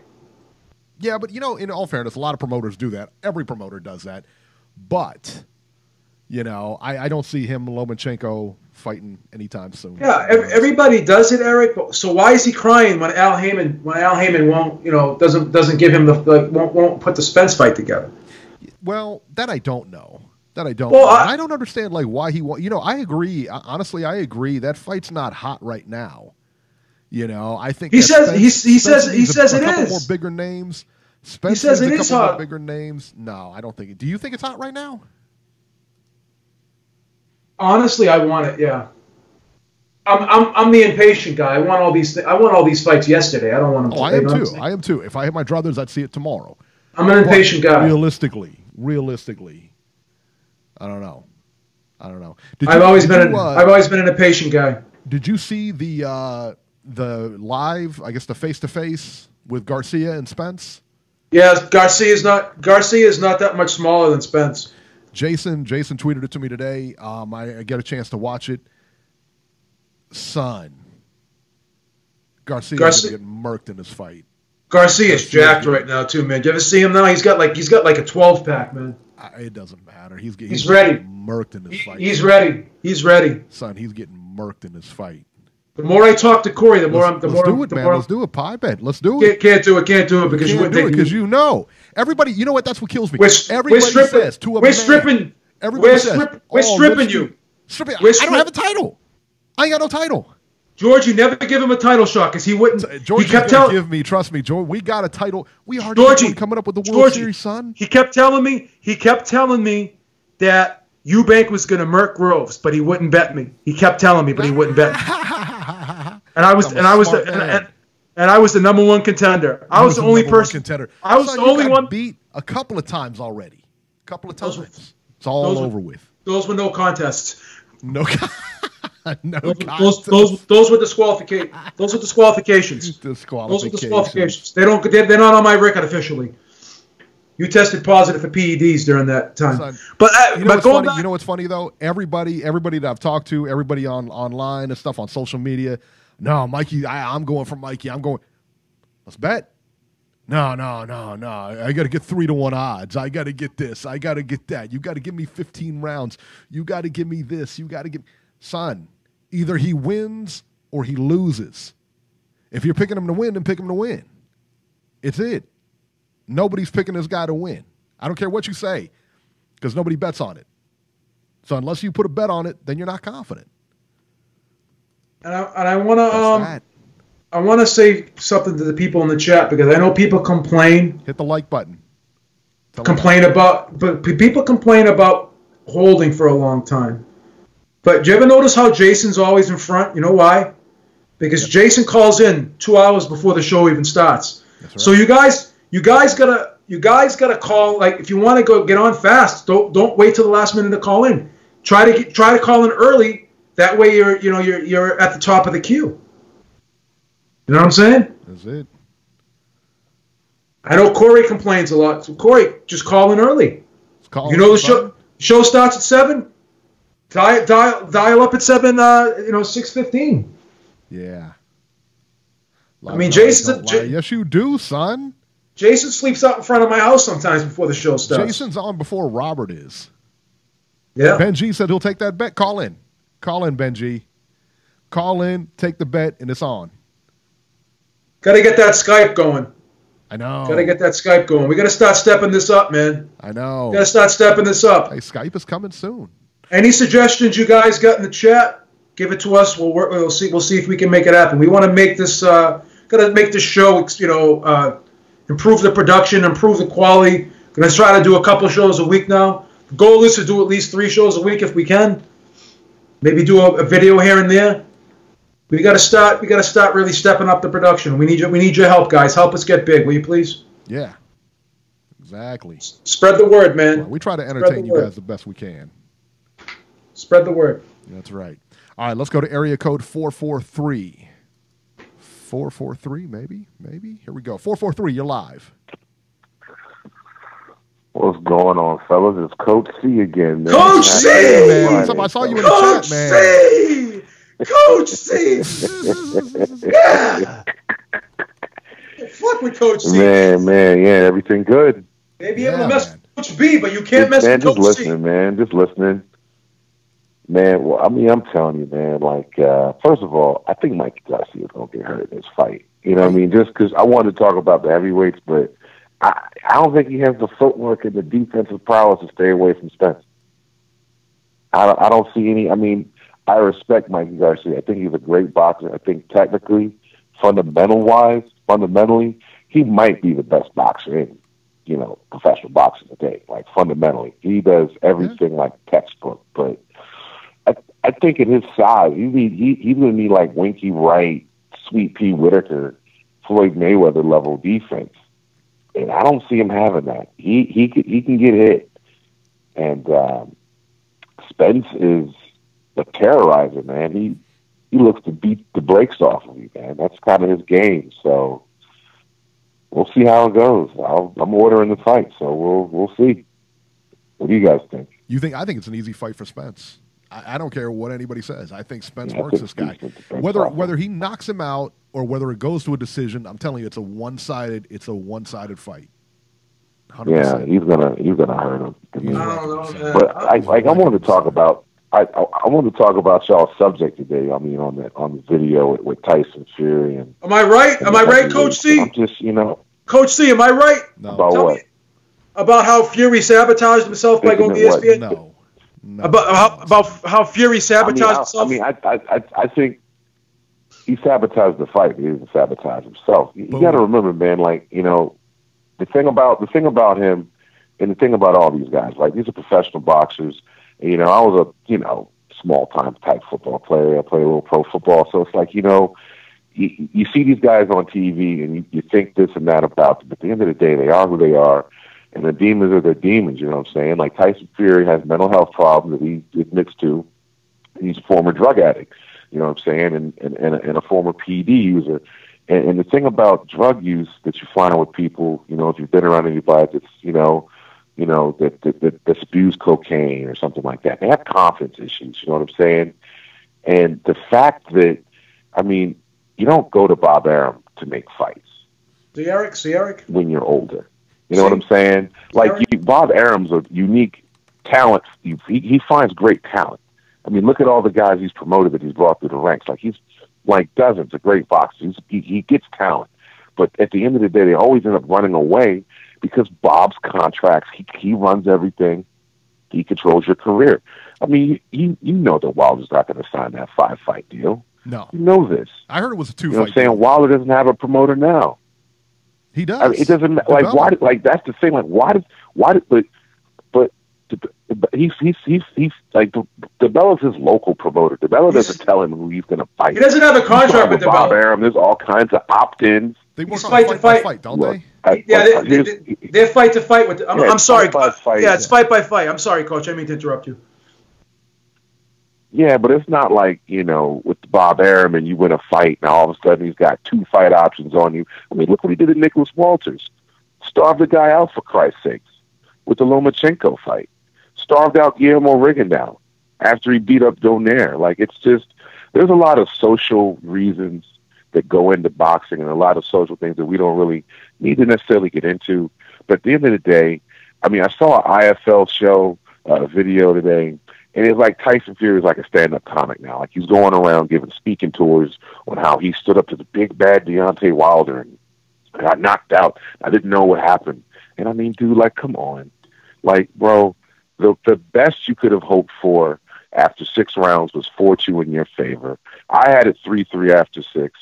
Yeah, but, in all fairness, a lot of promoters do that. Every promoter does that. But, I don't see him, Lomachenko, fighting anytime soon. Yeah, everybody does it, Eric. So why is he crying when Al Heyman won't, doesn't give him won't put the Spence fight together? Well, that I don't know. I don't understand why he won't. I agree. Honestly, I agree. That fight's not hot right now. I think he says it is. A couple more bigger names. Spence he says it is hot. More bigger names. No, I don't think it. Do you think it's hot right now? Honestly, I want it. Yeah. I'm the impatient guy. I want all these fights yesterday. I don't want them. I am too. If I had my druthers, I'd see it tomorrow. I'm an impatient guy. Realistically, I don't know. I've always been an impatient guy. Did you see the live? I guess the face-to-face with Garcia and Spence. Yeah, Garcia is not that much smaller than Spence. Jason tweeted it to me today. I get a chance to watch it. Son, Garcia is getting murked in this fight. Garcia's jacked right now too, man. Do you ever see him now? He's got like a 12-pack, man. It doesn't matter. He's ready. Murked in this fight. He's ready. He's ready. Son, he's getting murked in this fight. The more I talk to Corey, let's do a pie bet. Let's do it. Can't do it because you wouldn't do it because you know everybody. You know what? That's what kills me. Everybody says to a man. We're stripping you. I don't have a title. I ain't got no title. George, you never give him a title shot because he wouldn't. George, he kept telling give me. Trust me, George. We got a title. We already coming up with the World Series, son. He kept telling me that Eubank was going to murk Groves, but he wouldn't bet me. He kept telling me, but he wouldn't bet me. And I was the number one contender. I was the only person. I was the only one beat a couple of times already. A couple of times. It's all over with. Those were no contests. No. Those were disqualifications. Those were disqualifications. They're not on my record officially. You tested positive for PEDs during that time. Son, you know what's funny though? Everybody that I've talked to, everybody online and stuff on social media. No, Mikey, I'm going for Mikey. Let's bet. No. I got to get 3-1 odds. I got to get this. I got to get that. You got to give me 15 rounds. You got to give me this. You got to give. Son, either he wins or he loses. If you're picking him to win, then pick him to win. It's it. Nobody's picking this guy to win. I don't care what you say because nobody bets on it. So unless you put a bet on it, then you're not confident. And I want to say something to the people in the chat because I know people complain. Hit the like button. But people complain about holding for a long time. But do you ever notice how Jason's always in front? You know why? Because Jason calls in 2 hours before the show even starts. That's right. So you guys gotta call. Like if you want to go get on fast, don't wait till the last minute to call in. Try to call in early. That way you're at the top of the queue. You know what I'm saying? That's it. I know Corey complains a lot. So Corey, just call in early. The show starts at 7. Dial up at 7. 6:15. Yeah. I mean, Jason's. Yes, you do, son. Jason sleeps out in front of my house sometimes before the show starts. Jason's on before Robert is. Yeah. Benji said he'll take that bet. Call in, Benji. Call in, take the bet, and it's on. Got to get that Skype going. I know. Got to get that Skype going. We got to start stepping this up, man. I know. Got to start stepping this up. Hey, Skype is coming soon. Any suggestions you guys got in the chat? Give it to us. We'll see if we can make it happen. We want to make this. Got to make this show. Improve the production, improve the quality. Going to try to do a couple shows a week now. The goal is to do at least 3 shows a week if we can. Maybe do a video here and there. We got to start really stepping up the production. We need your help, guys. Help us get big, will you please? Yeah. Exactly. Spread the word, man. Well, we try to entertain you guys the best we can. Spread the word. That's right. All right, let's go to area code 443. 443, maybe. Here we go. 443, you're live. What's going on, fellas? It's Coach C again, man. Coach C! Man. I saw you in the chat, man. Coach C! Yeah! Fuck with Coach C. Man, yeah, everything good. Maybe able to mess with Coach B, but you can't mess with Coach C. Just listening. Man, well, I mean, I'm telling you, man, first of all, I think Mike Garcia is going to get hurt in this fight. You know what I mean? Just because I wanted to talk about the heavyweights, but I don't think he has the footwork and the defensive prowess to stay away from Spence. I don't see any. I mean, I respect Mikey Garcia. I think he's a great boxer. I think technically, fundamentally, he might be the best boxer in, professional boxing today. Like, fundamentally. He does everything like textbook, but I think at his size, he's going to need like Winky Wright, Sweet Pea Whitaker, Floyd Mayweather level defense, and I don't see him having that. He can get hit, and Spence is a terrorizer, man. He looks to beat the brakes off of you, man. That's kind of his game. So we'll see how it goes. I'm ordering the fight, so we'll see. What do you guys think? I think it's an easy fight for Spence. I don't care what anybody says. I think Spence works this guy. Whether he knocks him out or whether it goes to a decision, I'm telling you, it's a one-sided fight. 100%. Yeah, he's gonna hurt him. I mean, I don't know, man. but I wanted to talk about I wanted to talk about y'all's subject today. I mean, on the video with Tyson Fury and. Am I right? Am I right, Coach C? I'm just Coach C, am I right? No. About Tell what? me about how Fury sabotaged himself by going to ESPN. No. About how Fury sabotaged himself. I mean, I think he sabotaged the fight. He didn't sabotage himself. You got to remember, man. Like, the thing about him, and the thing about all these guys, like, these are professional boxers. And, I was a small time type football player. I played a little pro football, so it's like you see these guys on TV and you think this and that about them. But at the end of the day, they are who they are. And the demons are the demons, you know what I'm saying? Like, Tyson Fury has mental health problems that he admits to. He's a former drug addict, you know what I'm saying, and a former PD user. And the thing about drug use that you find with people, if you've been around anybody that's, that spews cocaine or something like that, they have confidence issues, you know what I'm saying? And the fact that, I mean, you don't go to Bob Arum to make fights. See Eric? When you're older. You know what I'm saying? Like, Bob Arum's a unique talent. He finds great talent. I mean, look at all the guys he's promoted that he's brought through the ranks. Like, he's like dozens of great boxers. He gets talent. But at the end of the day, they always end up running away because Bob's contracts, he runs everything. He controls your career. I mean, you know that Wilder's not going to sign that 5-fight deal. No. You know this. I heard it was a 2-fight You know what I'm saying? Wilder doesn't have a promoter now. He does. I mean, it doesn't like why. Like, that's the thing. Like, but he's like DeBella's his local promoter. DeBella doesn't tell him who he's going to fight. He doesn't have a contract with Bob DeBella. Arum. There's all kinds of opt-ins. They work on fight to fight, don't they? They're fight to fight with. I'm sorry. Fight. Yeah, it's fight by fight. I'm sorry, Coach. I didn't mean to interrupt you. Yeah, but it's not like, with Bob Arum and you win a fight and all of a sudden he's got 2 fight options on you. I mean, look what he did to Nicholas Walters. Starved the guy out, for Christ's sakes, with the Lomachenko fight. Starved out Guillermo Rigondeaux after he beat up Donaire. Like, it's just, there's a lot of social reasons that go into boxing and a lot of social things that we don't really need to necessarily get into. But at the end of the day, I mean, I saw an IFL show, video today, and it's like Tyson Fury is like a stand-up comic now. Like, he's going around giving speaking tours on how he stood up to the big bad Deontay Wilder and got knocked out. I didn't know what happened. And I mean, dude, like, come on. Like, bro, the best you could have hoped for after 6 rounds was 4-2 in your favor. I had it 3-3 after 6.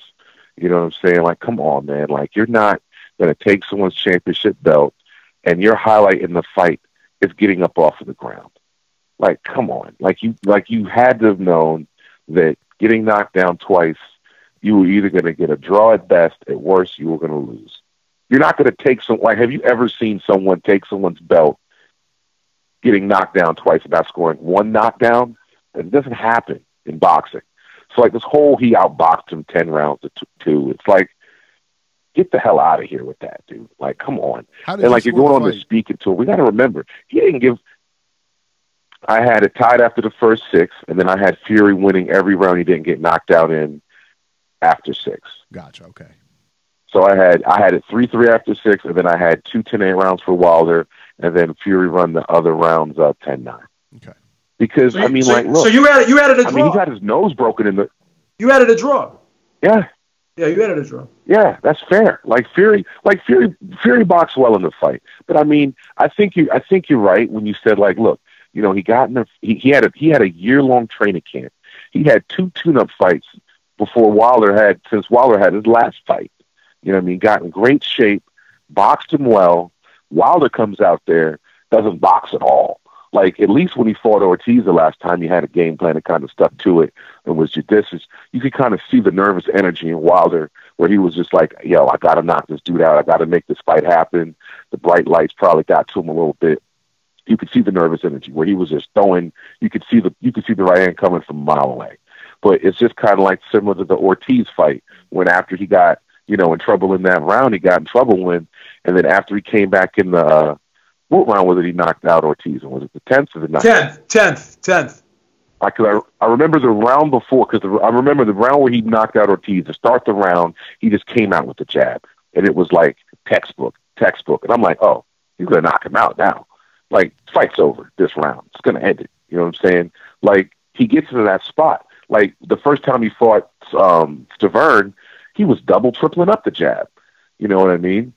You know what I'm saying? Like, come on, man. Like, you're not going to take someone's championship belt and your highlight in the fight is getting up off of the ground. Like, come on. Like you had to have known that getting knocked down twice, you were either going to get a draw at best, at worst, you were going to lose. You're not going to take have you ever seen someone take someone's belt getting knocked down twice and not scoring 1 knockdown? It doesn't happen in boxing. So, like, this whole he outboxed him 10 rounds to 2, it's like, get the hell out of here with that, dude. Like, come on. And, like, you're going on the speaking tour. We got to remember, he didn't give... I had it tied after the first 6, and then I had Fury winning every round he didn't get knocked out in after 6. Gotcha, okay. So I had it 3-3 after 6, and then I had 2 10-8 rounds for Wilder, and then Fury run the other rounds 10-9. Okay. Because, look. So you added a draw. I mean, he got his nose broken in the... You added a draw. Yeah. Yeah, you added a draw. Yeah, that's fair. Fury boxed well in the fight. But I mean, I think you're right when you said, like, look, he had a year-long training camp. He had 2 tune-up fights since Wilder had his last fight. You know what I mean? Got in great shape, boxed him well. Wilder comes out there, doesn't box at all. Like, at least when he fought Ortiz the last time, he had a game plan and kind of stuck to it and was judicious. You could kind of see the nervous energy in Wilder where he was just like, yo, I got to knock this dude out. I got to make this fight happen. The bright lights probably got to him a little bit. You could see the nervous energy where he was just throwing. You could see the right hand coming from a mile away. But it's just kind of like similar to the Ortiz fight when after he got, in trouble in that round, he got in trouble when, and then after he came back in the, what round was it he knocked out Ortiz? And was it the 10th or the 9th? 10th. I remember the round before, because I remember the round where he knocked out Ortiz. To start the round, he just came out with the jab. And it was like textbook. And I'm like, oh, he's going to knock him out now. Like, fight's over this round. It's going to end it. You know what I'm saying? Like, he gets into that spot. Like, the first time he fought Stavern, he was double, tripling up the jab. You know what I mean?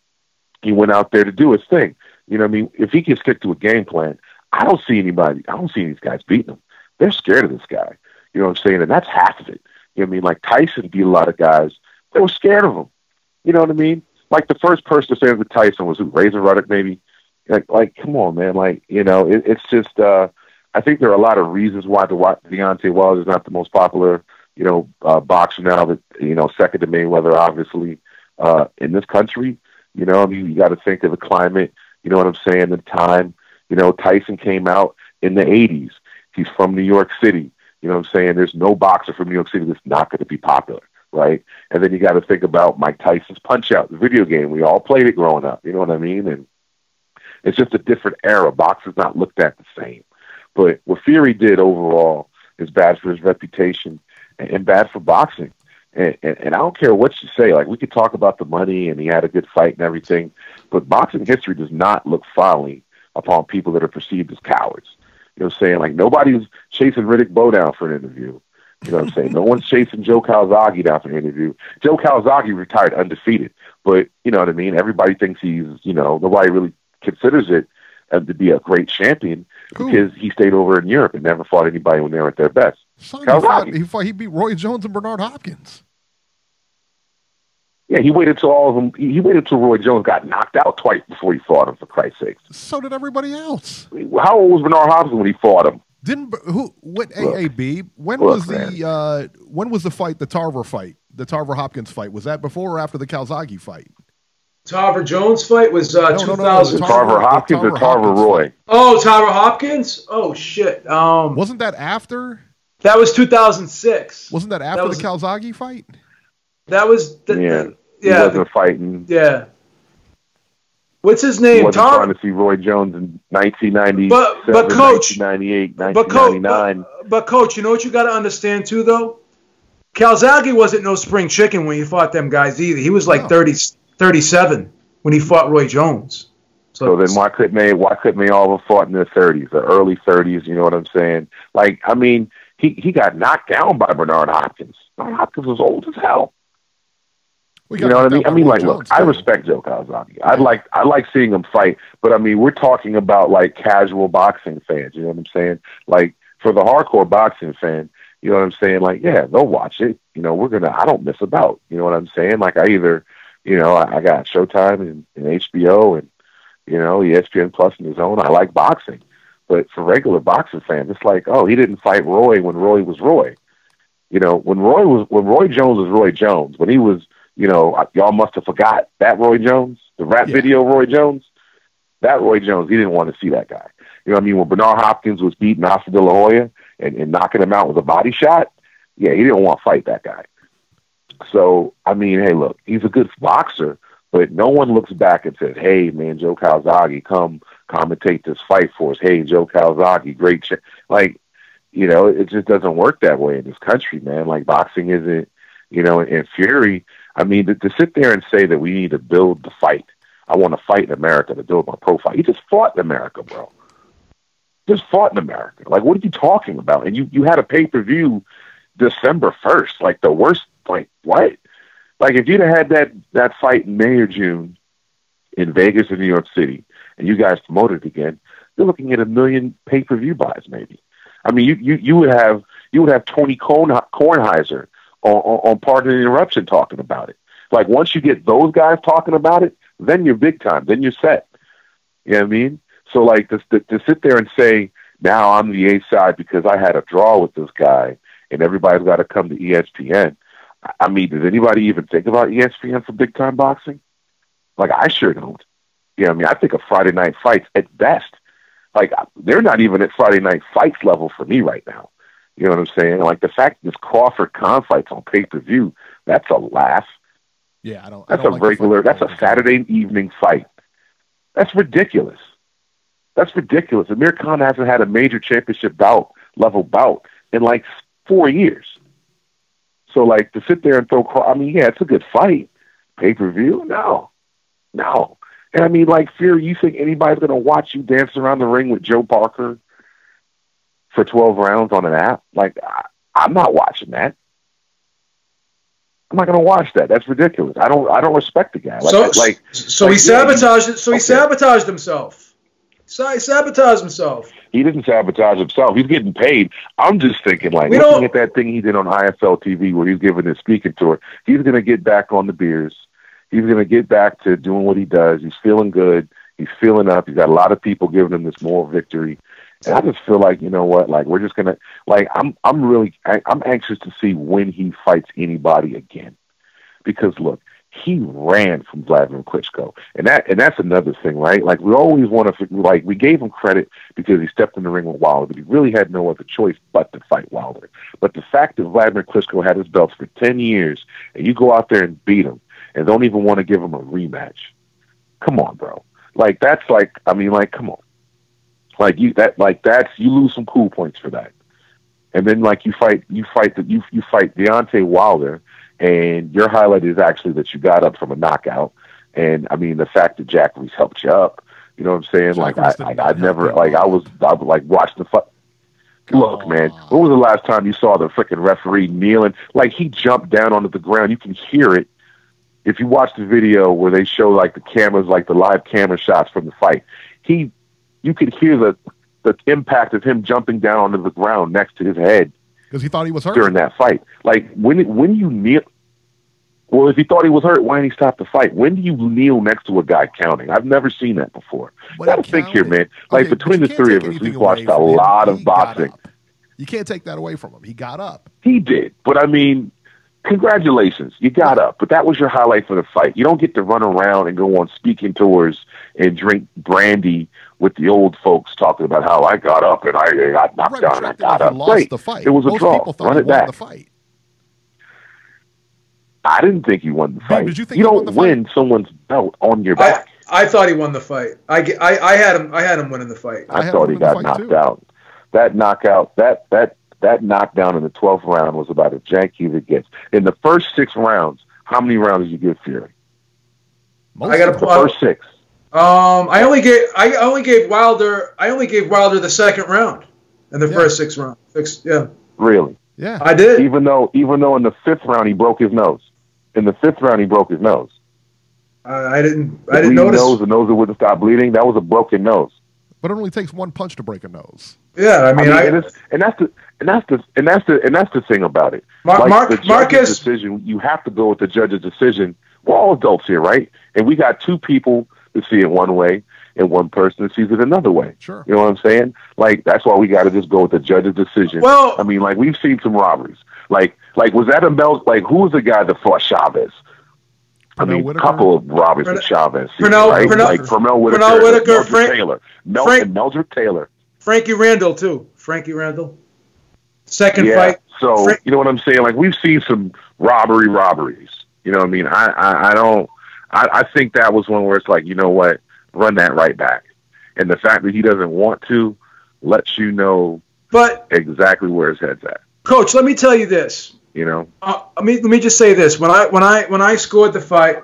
He went out there to do his thing. You know what I mean? If he can stick to a game plan, I don't see these guys beating him. They're scared of this guy. You know what I'm saying? And that's half of it. You know what I mean? Like, Tyson beat a lot of guys. They were scared of him. You know what I mean? Like, the first person to say with Tyson was who? Razor Ruddock, maybe? Like, come on, man. Like, you know, it's just, I think there are a lot of reasons why Deontay Wilder is not the most popular, you know, boxer now, that, you know, second to Mayweather, obviously, in this country. You know, I mean, you got to think of the climate, you know what I'm saying, the time. You know, Tyson came out in the 80s. He's from New York City. You know what I'm saying? There's no boxer from New York City that's not going to be popular, right? And then you got to think about Mike Tyson's Punch-Out!, the video game. We all played it growing up, you know what I mean? And it's just a different era. Boxing's not looked at the same. But what Fury did overall is bad for his reputation and bad for boxing. And I don't care what you say. Like, we could talk about the money and he had a good fight and everything, but boxing history does not look fondly upon people that are perceived as cowards. You know what I'm saying? Like, nobody's chasing Riddick Bowe down for an interview. You know what I'm saying? No one's chasing Joe Calzaghe down for an interview. Joe Calzaghe retired undefeated, but you know what I mean? Everybody thinks he's, you know, nobody really considers it to be a great champion because he stayed over in Europe and never fought anybody when they were at their best. He beat Roy Jones and Bernard Hopkins. Yeah, he waited till all of them. He waited till Roy Jones got knocked out twice before he fought him. For Christ's sakes. So did everybody else. How old was Bernard Hopkins when he fought him? When was the fight? The Tarver fight, the Tarver Hopkins fight. Was that before or after the Calzaghe fight? Tarver Jones fight was 2000. Tarver Hopkins or Tarver Roy? Oh, Tarver Hopkins. Oh shit. Wasn't that after? That was 2006. Wasn't that after the Calzaghe fight? That was He wasn't fighting. Yeah. What's his name? He wasn't trying to see Roy Jones in 1990, but coach, 1998, 1999. But coach, you know what you got to understand too, though. Calzaghe wasn't no spring chicken when he fought them guys either. He was like 37 when he fought Roy Jones. So then why couldn't they all have fought in their 30s, the early 30s? You know what I'm saying? Like, I mean, he got knocked down by Bernard Hopkins. Bernard Hopkins was old as hell. You know what I mean? I mean, like, look, I respect Joe Calzaghe. I like seeing him fight, but I mean, we're talking about like casual boxing fans. You know what I'm saying? Like, for the hardcore boxing fan, you know what I'm saying? Like, yeah, they'll watch it. You know, I don't miss about. You know what I'm saying? Like, I got Showtime and HBO and, you know, ESPN Plus and his own. I like boxing, but for regular boxing fans, it's like, oh, he didn't fight Roy when Roy was Roy. You know, when Roy Jones was Roy Jones, when he was, you know, y'all must have forgot that Roy Jones, the rap video Roy Jones. That Roy Jones, he didn't want to see that guy. You know what I mean? When Bernard Hopkins was beating Oscar De La Hoya and knocking him out with a body shot, yeah, he didn't want to fight that guy. So, I mean, hey, look, he's a good boxer, but no one looks back and says, hey, man, Joe Calzaghe, come commentate this fight for us. Hey, Joe Calzaghe, great. Like, you know, it just doesn't work that way in this country, man. Like, boxing isn't, you know, and Fury, I mean, to sit there and say that we need to build the fight. I want to fight in America to build my profile. He just fought in America, bro. Just fought in America. Like, what are you talking about? And you had a pay-per-view December 1st. Like, the worst, like, what? Like, if you'd have had that fight in May or June in Vegas or New York City, and you guys promoted it again, you're looking at 1 million pay-per-view buys, maybe. I mean, you would have Tony Kornheiser on Pardon the Interruption talking about it. Like, once you get those guys talking about it, then you're big time. Then you're set. You know what I mean? So, like, to sit there and say, now I'm the A side because I had a draw with this guy and everybody's got to come to ESPN. I mean, does anybody even think about ESPN for big time boxing? Like, I sure don't. You know what I mean? I think of Friday Night Fights at best. Like, they're not even at Friday Night Fights level for me right now. You know what I'm saying? Like, the fact that this Crawford-Khan fight's on pay-per-view, that's a laugh. Yeah, that's a Saturday evening fight. That's ridiculous. That's ridiculous. Amir Khan hasn't had a major championship level bout in like 4 years. So, like, to sit there and throw, I mean, yeah, it's a good fight. Pay-per-view? No. And I mean, like, Fury, you think anybody's going to watch you dance around the ring with Joe Parker for 12 rounds on an app? Like, I'm not watching that. I'm not going to watch that. That's ridiculous. I don't respect the guy. He sabotaged it. So he sabotaged himself. He sabotaged himself. He didn't sabotage himself. He's getting paid. I'm just thinking, like, looking at that thing he did on IFL TV where he's giving his speaking tour, he's going to get back on the beers. He's going to get back to doing what he does. He's feeling good. He's feeling up. He's got a lot of people giving him this moral victory. And I just feel like, you know what, like, we're just going to, like, I'm anxious to see when he fights anybody again. Because, look, he ran from Vladimir Klitschko. And that's another thing, right? Like, we always want to, like, we gave him credit because he stepped in the ring with Wilder, but he really had no other choice but to fight Wilder. But the fact that Vladimir Klitschko had his belts for 10 years, and you go out there and beat him, and don't even want to give him a rematch. Come on, bro. Like, that's like, I mean, like, come on. Like, you lose some cool points for that. And then, like, you fight Deontay Wilder, and your highlight is actually that you got up from a knockout. And I mean, the fact that Jack Reese helped you up, you know what I'm saying? Like, I never, like, I was like watching the fight. Look, man, when was the last time you saw the freaking referee kneeling? Like, he jumped down onto the ground. You can hear it. If you watch the video where they show, like, the cameras, like the live camera shots from the fight, you could hear the impact of him jumping down onto the ground next to his head. Because he thought he was hurt during that fight. Like, when you kneel, well, if he thought he was hurt, why didn't he stop the fight? When do you kneel next to a guy counting? I've never seen that before. Got to think here, man. Like, okay, between the three of us, we've watched a lot of boxing. You can't take that away from him. He got up. He did, but I mean, congratulations, you got up. But that was your highlight for the fight. You don't get to run around and go on speaking tours and drink brandy with the old folks talking about how I got up and I got knocked down and I got up. Great. The fight. It was a draw. Run it back. The fight. I didn't think he won the fight. Did you think you don't win someone's belt on your back. I thought he won the fight. I had him winning the fight. I thought he got knocked out. That knockout, that knockdown in the 12th round was about as janky as it gets. In the first 6 rounds, how many rounds did you give Fury? I got the first 6. I only gave Wilder the second round in the first 6 rounds. Yeah. Really? Yeah. I did. Even though in the 5th round he broke his nose. In the 5th round he broke his nose. I didn't notice. The nose that wouldn't stop bleeding. That was a broken nose. But it only takes one punch to break a nose. Yeah, I mean, and that's the thing about it. Marcus decision. You have to go with the judge's decision. We're all adults here, right? And we got 2 people to see it one way, and one person that sees it another way. Sure. You know what I'm saying? Like, that's why we got to just go with the judge's decision. Well, I mean, like, we've seen some robberies. Like was that who was the guy that fought Chavez? I mean, a couple of robberies with Chavez. Pernell Whitaker, Meldrick Taylor. Frankie Randall, too. Second fight. So, you know what I'm saying? Like, we've seen some robberies. You know what I mean? I think that was one where it's like, you know what? Run that right back. And the fact that he doesn't want to lets you know exactly where his head's at. Coach, let me tell you this. You know? Let me just say this. When I scored the fight,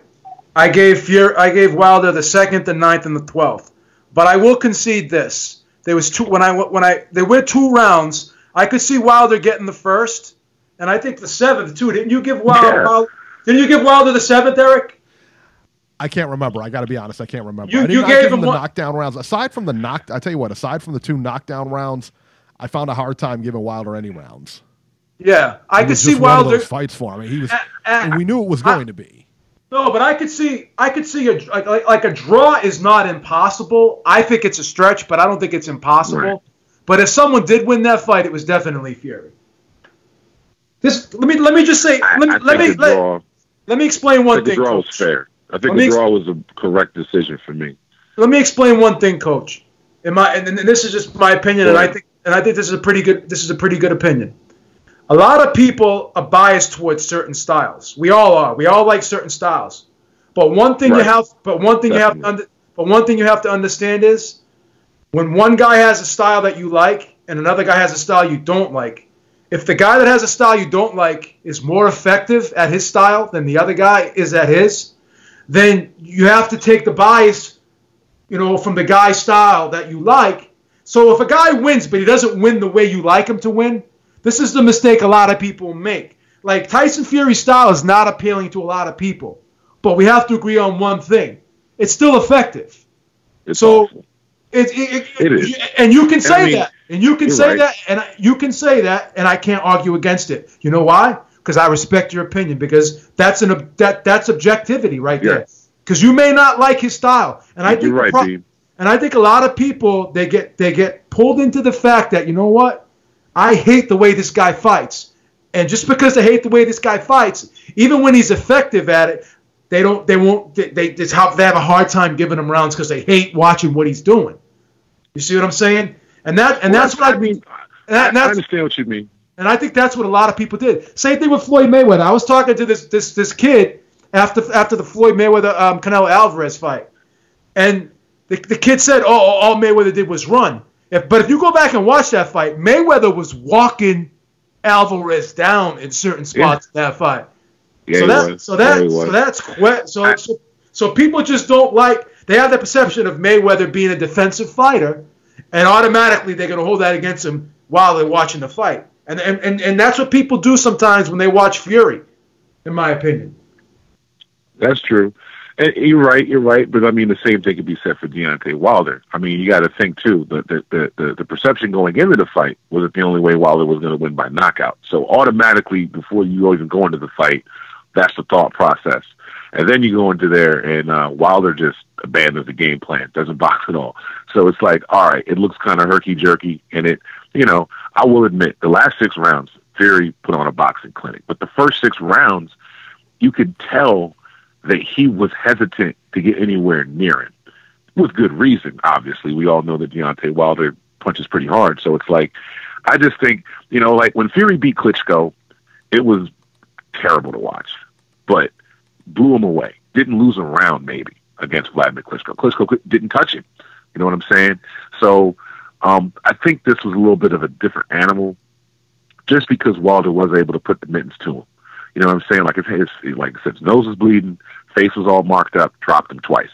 I gave Wilder the 2nd, the 9th, and the 12th. But I will concede this. There was there were 2 rounds. I could see Wilder getting the 1st, and I think the 7th too. Didn't you give Wilder? Didn't you give Wilder the 7th, Eric? I can't remember. I got to be honest. I can't remember. You gave him the knockdown rounds. Aside from I tell you what. Aside from the 2 knockdown rounds, I found a hard time giving Wilder any rounds. Yeah, I could see Wilder. Wilder. One of those fights for him. He was, and we knew it was going to be. No, but I could see a draw is not impossible. I think it's a stretch, but I don't think it's impossible. Right. But if someone did win that fight, it was definitely Fury. Let me just say. Let me explain one thing. The draw was fair. I think the draw was a correct decision for me. Let me explain one thing, Coach. And this is just my opinion, and I think this is a pretty good opinion. A lot of people are biased towards certain styles. We all are. We all like certain styles. But one thing you have to understand is when one guy has a style that you like and another guy has a style you don't like, if the guy that has a style you don't like is more effective at his style than the other guy is at his, then you have to take the bias, from the guy's style that you like. So if a guy wins, but he doesn't win the way you like him to win, this is the mistake a lot of people make. Like Tyson Fury's style is not appealing to a lot of people, but we have to agree on one thing: it's still effective. It's awful. It is, and you can say that, and you can say that, and you can say that, and I can't argue against it. You know why? Because I respect your opinion, because that's objectivity right there. Because you may not like his style, and I think you're right, Dean. And I think a lot of people they get pulled into the fact that, you know what, I hate the way this guy fights, and just because they hate the way this guy fights, even when he's effective at it, they have a hard time giving him rounds because they hate watching what he's doing. You see what I'm saying? That's what I mean. I understand what you mean. And I think that's what a lot of people did. Same thing with Floyd Mayweather. I was talking to this kid after the Floyd Mayweather Canelo Alvarez fight, and the kid said, "Oh, all Mayweather did was run." But if you go back and watch that fight, Mayweather was walking Alvarez down in certain spots in that fight. Yeah, so people just don't like. They have the perception of Mayweather being a defensive fighter, and automatically they're going to hold that against him while they're watching the fight. And that's what people do sometimes when they watch Fury, in my opinion. That's true. And you're right. But I mean, the same thing could be said for Deontay Wilder. I mean, you got to think too. The perception going into the fight was that the only way Wilder was going to win by knockout. So automatically, before you even go into the fight, that's the thought process. And then you go into there, and Wilder just abandons the game plan, doesn't box at all. So it's like, all right, it looks kind of herky-jerky, and I will admit, the last 6 rounds, Fury put on a boxing clinic. But the first 6 rounds, you could tell that he was hesitant to get anywhere near him. With good reason, obviously. We all know that Deontay Wilder punches pretty hard. So it's like, I just think, like when Fury beat Klitschko, it was terrible to watch. But blew him away. Didn't lose a round, maybe, against Vladimir Klitschko. Klitschko didn't touch him. You know what I'm saying? So I think this was a little bit of a different animal, just because Wilder was able to put the mittens to him. You know what I'm saying? Like his nose was bleeding, face was all marked up, dropped him twice.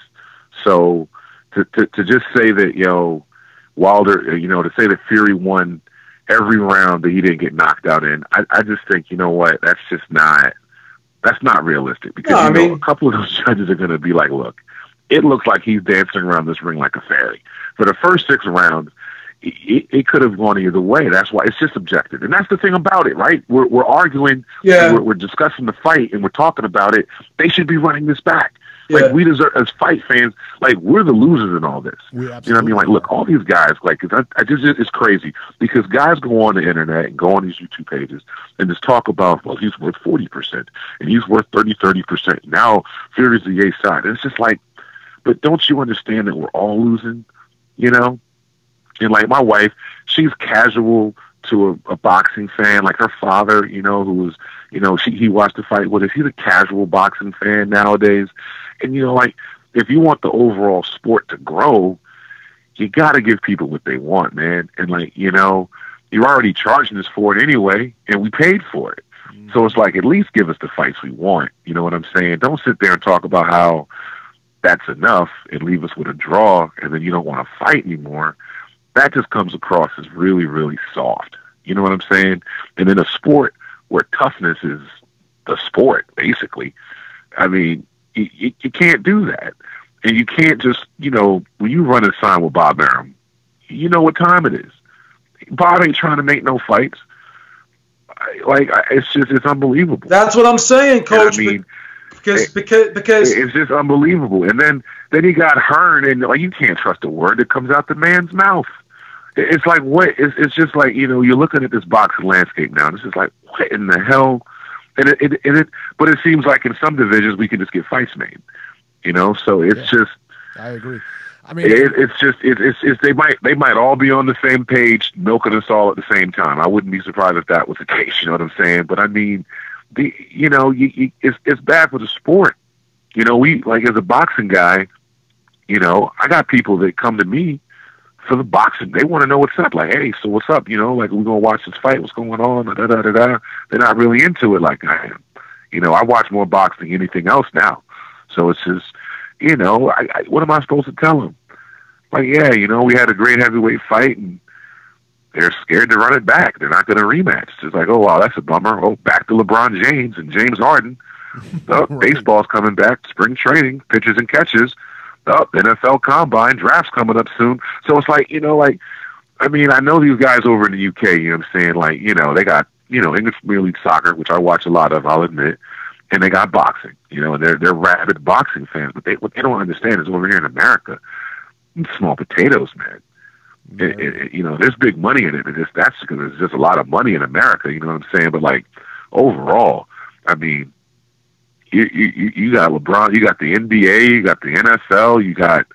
So to just say that, Wilder, to say that Fury won every round that he didn't get knocked out in, I just think, you know what, that's not realistic, because a couple of those judges are going to be like, look, it looks like he's dancing around this ring like a fairy. For the first 6 rounds, it could have gone either way. That's why it's just objective. And that's the thing about it, right? We're arguing, we're discussing the fight, and we're talking about it. They should be running this back. Yeah. Like, we deserve, as fight fans, like, we're the losers in all this. You know what I mean? Like, look, all these guys, like, it's crazy, because guys go on the internet and go on these YouTube pages and just talk about, well, he's worth 40%, and he's worth 30%. Now, Fury's the A side. And it's just like, but don't you understand that we're all losing, And, like, my wife, she's casual to a boxing fan. Like, her father, who was, he watched the fight with us. He's a casual boxing fan nowadays. And, like, if you want the overall sport to grow, you got to give people what they want, man. And, like, you're already charging us for it anyway, and we paid for it. Mm-hmm. So it's like, at least give us the fights we want. You know what I'm saying? Don't sit there and talk about how that's enough and leave us with a draw, and then you don't want to fight anymore. That just comes across as really, really soft. You know what I'm saying? And in a sport where toughness is the sport, basically, I mean, you can't do that. And you can't just, when you run a sign with Bob Arum, you know what time it is. Bob ain't trying to make no fights. It's unbelievable. That's what I'm saying, Coach. And I mean, because it's just unbelievable. And then he got hurt, and like, you can't trust a word that comes out the man's mouth. It's like, what? It's just like, you're looking at this boxing landscape now, and it's just like, what in the hell? But it seems like in some divisions we can just get fights made, So it's just. I agree. I mean, it's they might all be on the same page, milking us all at the same time. I wouldn't be surprised if that was the case. You know what I'm saying? But I mean, it's bad for the sport. We, like, as a boxing guy, I got people that come to me for the boxing. They want to know what's up. Like, hey, so what's up? Like, we're going to watch this fight. What's going on? Da, da, da, da. They're not really into it like I am. I watch more boxing than anything else now. So it's just, what am I supposed to tell him? Like, yeah, we had a great heavyweight fight, and they're scared to run it back. They're not going to rematch. It's like, oh, wow, that's a bummer. Oh, back to LeBron James and James Harden. Oh, right. Baseball's coming back, spring training, pitches and catches. Oh, NFL Combine, drafts coming up soon. So it's like, I know these guys over in the UK, you know what I'm saying? Like, they got, English Premier League soccer, which I watch a lot of, I'll admit, and they got boxing, and they're rabid boxing fans. But what they don't understand is over here in America, it's small potatoes, man. Yeah. There's big money in it. That's because there's just a lot of money in America, you know what I'm saying? But, like, overall, I mean, you got LeBron, you got the NBA, you got the NFL, you got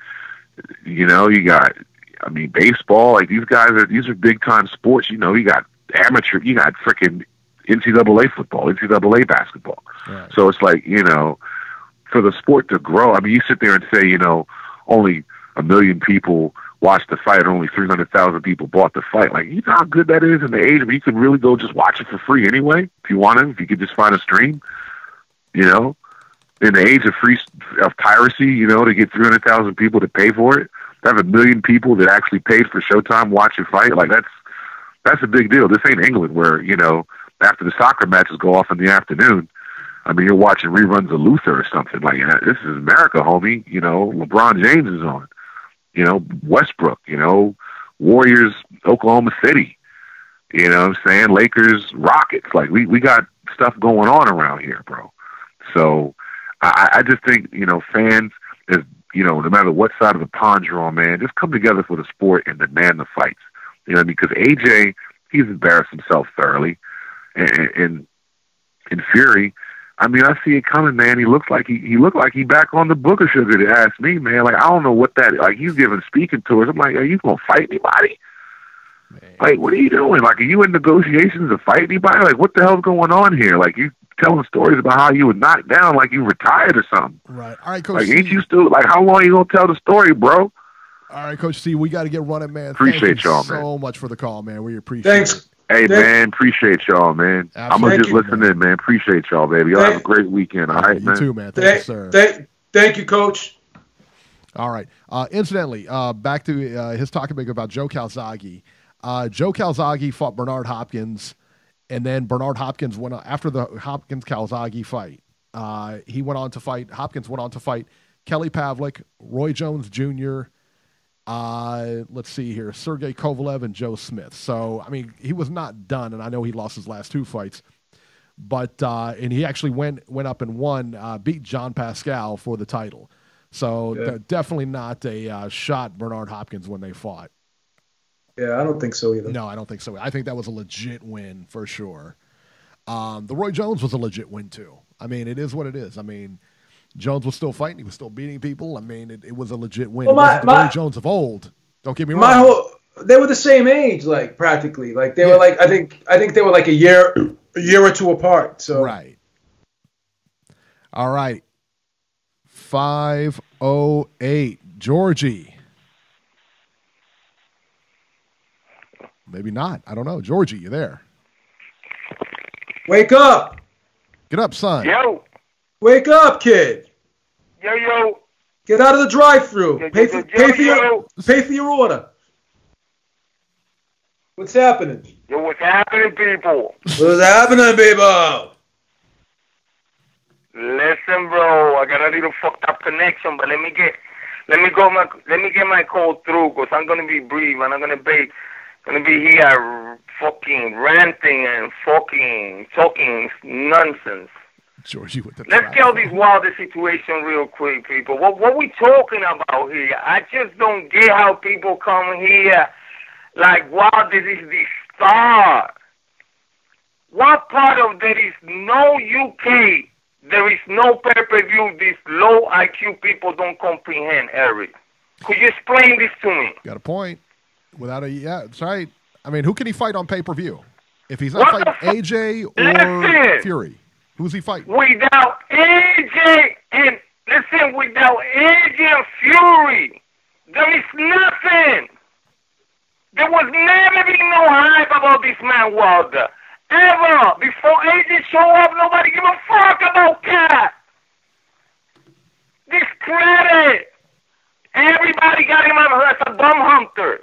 baseball. Like, these are big time sports. You got amateur, you got freaking NCAA football, NCAA basketball. Right. So it's like, for the sport to grow, I mean, you sit there and say, only 1 million people watched the fight, only 300,000 people bought the fight. Like, you know how good that is in the age where you could really go just watch it for free anyway, if you want to, if you could just find a stream, in the age of piracy, to get 300,000 people to pay for it, to have 1 million people that actually paid for Showtime watch a fight, like that's a big deal. This ain't England where, after the soccer matches go off in the afternoon, I mean, you're watching reruns of Luther or something. Like, this is America, homie. LeBron James is on. Westbrook, Warriors, Oklahoma City. You know what I'm saying? Lakers, Rockets. Like, we got stuff going on around here, bro. So I just think, fans, is, no matter what side of the pond you're on, man, just come together for the sport and demand the fights. Because AJ, he's embarrassed himself thoroughly. And in Fury, I mean, I see it coming, man. He looked like he back on the Booker sugar to ask me, man. Like, I don't know what that, like, he's giving speaking tours. I'm like, are you going to fight anybody? Man. Like, what are you doing? Like, are you in negotiations to fight anybody? Like, what the hell's going on here? Like, you telling stories about how you were knocked down like you retired or something. Right. All right, Coach Like, C. ain't you still, like, how long are you going to tell the story, bro? All right, Coach C, we got to get running, man. Appreciate y'all, man. So much for the call, man. We appreciate Thanks. it. Hey, man, appreciate y'all, man. Absolutely. I'm going to just listen in, man. Appreciate y'all, baby. Y'all have a great weekend, all right, you man? You too, man. Thank you, sir. Thank you, Coach. All right. Incidentally, back to his talking about Joe Calzaghe. Joe Calzaghe fought Bernard Hopkins, and then Bernard Hopkins went on, after the Hopkins-Calzaghe fight. Hopkins went on to fight Kelly Pavlik, Roy Jones Jr., let's see here, Sergey Kovalev and Joe Smith. So, I mean, he was not done, and I know he lost his last 2 fights. But, and he actually went up and won, beat John Pascal for the title. So, definitely not a shot Bernard Hopkins when they fought. Yeah, I don't think so either. No, I don't think so. I think that was a legit win for sure. The Roy Jones was a legit win, too. I mean, it is what it is. I mean, Jones was still fighting. He was still beating people. I mean, it was a legit win. Well, it wasn't the Roy Jones of old. Don't get me wrong. They were the same age, like, practically. Like, they were like, I think they were like a year or 2 apart. So right. All right. 508. Georgie. Maybe not. I don't know. Georgie, you there? Wake up. Get up, son. Yo. Wake up, kid. Yo. Get out of the drive-thru. Pay for your order. What's happening? Yo, what's happening, people? What's happening, people? Listen, bro, I got a little fucked up connection, but let me get my call through, cause I'm gonna be brief and I'm gonna be here fucking ranting and fucking talking nonsense. Georgie with the Let's get all this Wilder situation real quick, people. What we talking about here? I just don't get how people come here like Wilder is the star. What part of there is no UK, there is no pay-per-view, these low IQ people don't comprehend, Eric? Could you explain this to me? Got a point. That's right. I mean, who can he fight on pay-per-view? If he's not fighting AJ or Fury, who's he fighting? Without AJ and Fury, there is nothing. There was never been no hype about this man Wilder. Ever. Before AJ showed up, nobody give a fuck about Cat. Discredit. Everybody got him as a bum hunter.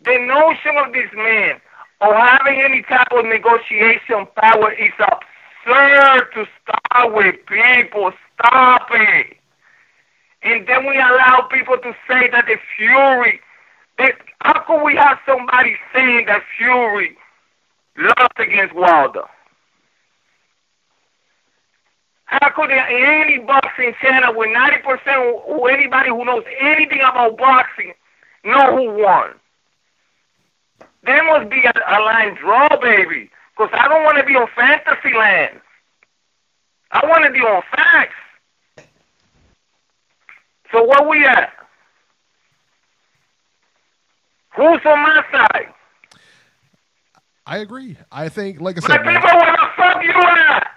The notion of this man of having any type of negotiation power is absurd to start with, people. Stop it. And then we allow people to say that the Fury, how could we have somebody saying that Fury lost against Wilder? How could any boxing channel with 90% or anybody who knows anything about boxing know who won? There must be a line draw, baby, because I don't want to be on fantasy land. I want to be on facts. So where we at? Who's on my side? I agree. I think, like I My said, people, where the fuck you at?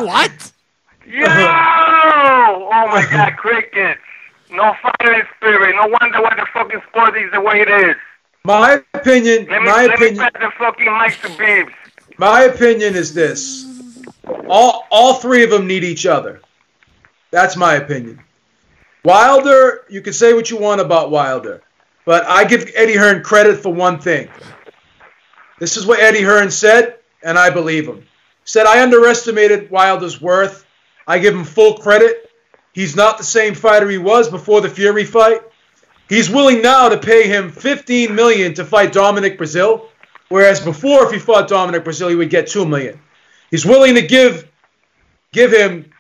What? Yo! Oh my God, crickets. No fighting spirit. No wonder why the fucking sport is the way it is. My opinion. Let me pass the fucking mic to Bibbs. My opinion is this: all three of them need each other. That's my opinion. Wilder, you can say what you want about Wilder, but I give Eddie Hearn credit for one thing. This is what Eddie Hearn said, and I believe him. He said, I underestimated Wilder's worth. I give him full credit. He's not the same fighter he was before the Fury fight. He's willing now to pay him $15 million to fight Dominic Breazeale, whereas before, if he fought Dominic Breazeale, he would get $2 million. He's willing to give him,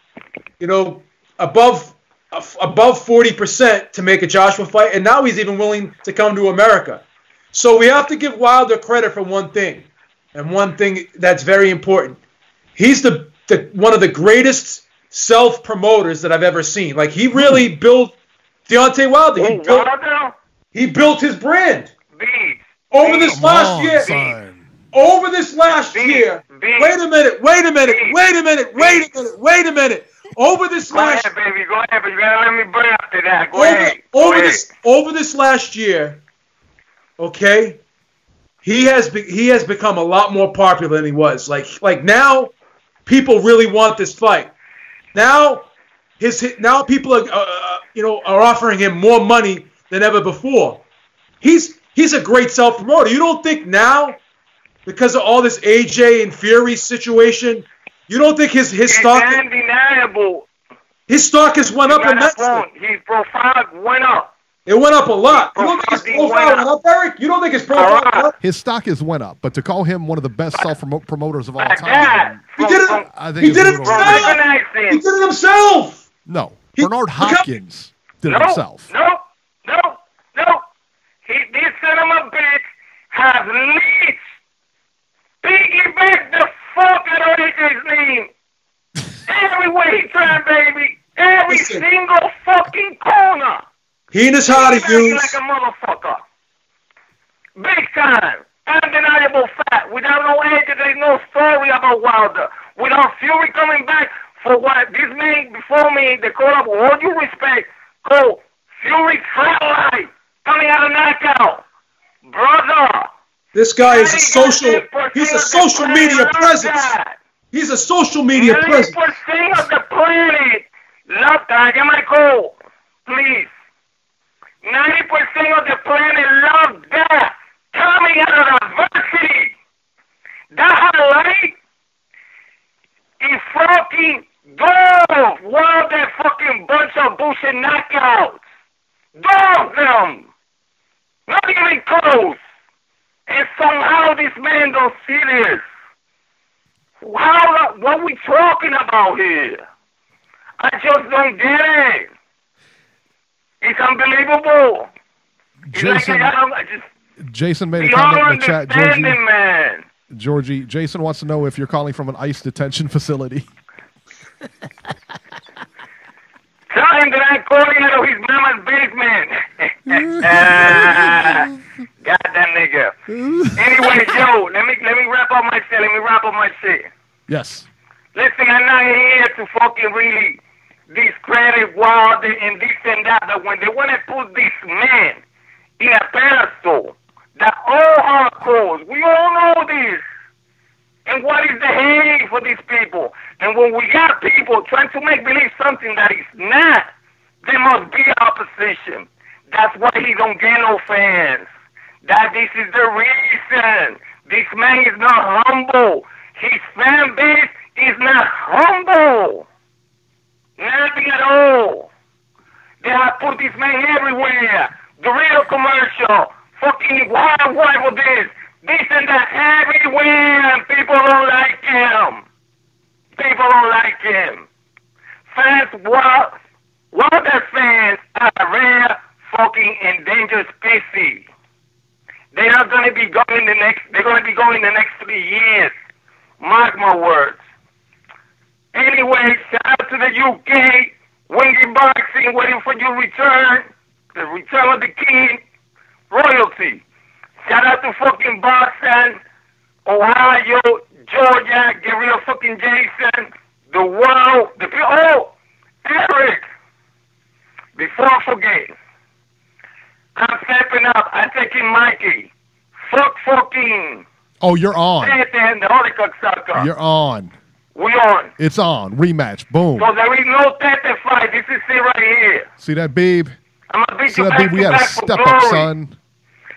above 40% to make a Joshua fight, and now he's even willing to come to America. So we have to give Wilder credit for one thing, and one thing that's very important. He's the one of the greatest self-promoters that I've ever seen. Like, he really built Deontay Wilder. He built his brand. Over this last year. Over this last year. Wait a minute. Over this last year. Go ahead, baby. Go ahead, but you gotta let me bring up to that. Go ahead. Over this last year, okay, he has become a lot more popular than he was. Like now, people really want this fight. Now people are offering him more money than ever before. He's a great self-promoter. You don't think now, because of all this AJ and Fury situation, you don't think his stock? It's undeniable. His stock has went up immensely. His profile went up. It went up a lot. You don't think his profile went up, Eric? You don't think his profile went up? His stock has went up, but to call him one of the best self-promoters of all time, he did it himself. No, Bernard Hopkins did it himself. No. This son of a bitch has leached. Piggyback the fuck out of his name. Everywhere he turned, baby. Every single fucking corner. He knows how to use. Like a motherfucker. Big time. Undeniable fact. Without no edge, there's no story about Wilder. Without Fury coming back for what this man before me, the call of all due respect, called Fury's highlight coming out of knockout. Brother. This guy is he's a social media presence. He's a social media presence. 90% of the planet love that. Get my call, please. 90% of the planet love that coming out of adversity. That highlight is fucking gold. One of that fucking bunch of bullshit knockouts. Dog them. Not even close. And somehow this man don't see this. What are we talking about here? I just don't get it. It's unbelievable. Jason made a comment in the chat, man. Georgie. Jason wants to know if you're calling from an ICE detention facility. Tell him that I'm calling out of his mama's basement. God that nigga. Anyway, Joe, let me wrap up my shit. Yes. Listen, I'm not here to fucking really discredit Wilder and this and that, but when they want to put this man in a pedestal, that all hardcores, we all know this, And what is the hate for these people? And when we got people trying to make believe something that is not, there must be opposition. That's why he don't get no fans. That this is the reason. This man is not humble. His fan base is not humble. Nothing at all. They have put this man everywhere. The real commercial. Fucking wild with this and that everywhere. And people don't like him. People don't like him. Fans, Wilder fans are a rare fucking endangered species. They are going to be going they're going to be going the next 3 years. Mark my words. Anyway, shout out to the UK, Wingy Boxing, waiting for your return. The return of the king, royalty. Shout out to fucking Boston, Ohio, Georgia, get rid of fucking Jason, the world, the people. Oh, Eric, before I forget, I'm stepping up. I'm taking Mikey. Fucking. Oh, you're on. And the Holy Cocksucker. You're on. We on. It's on. Rematch. Boom. So there is no Tete fight. This is it right here. See that, Beeb? I'm going to beat See you that, back Beeb? We to had to back for step glory. up, son.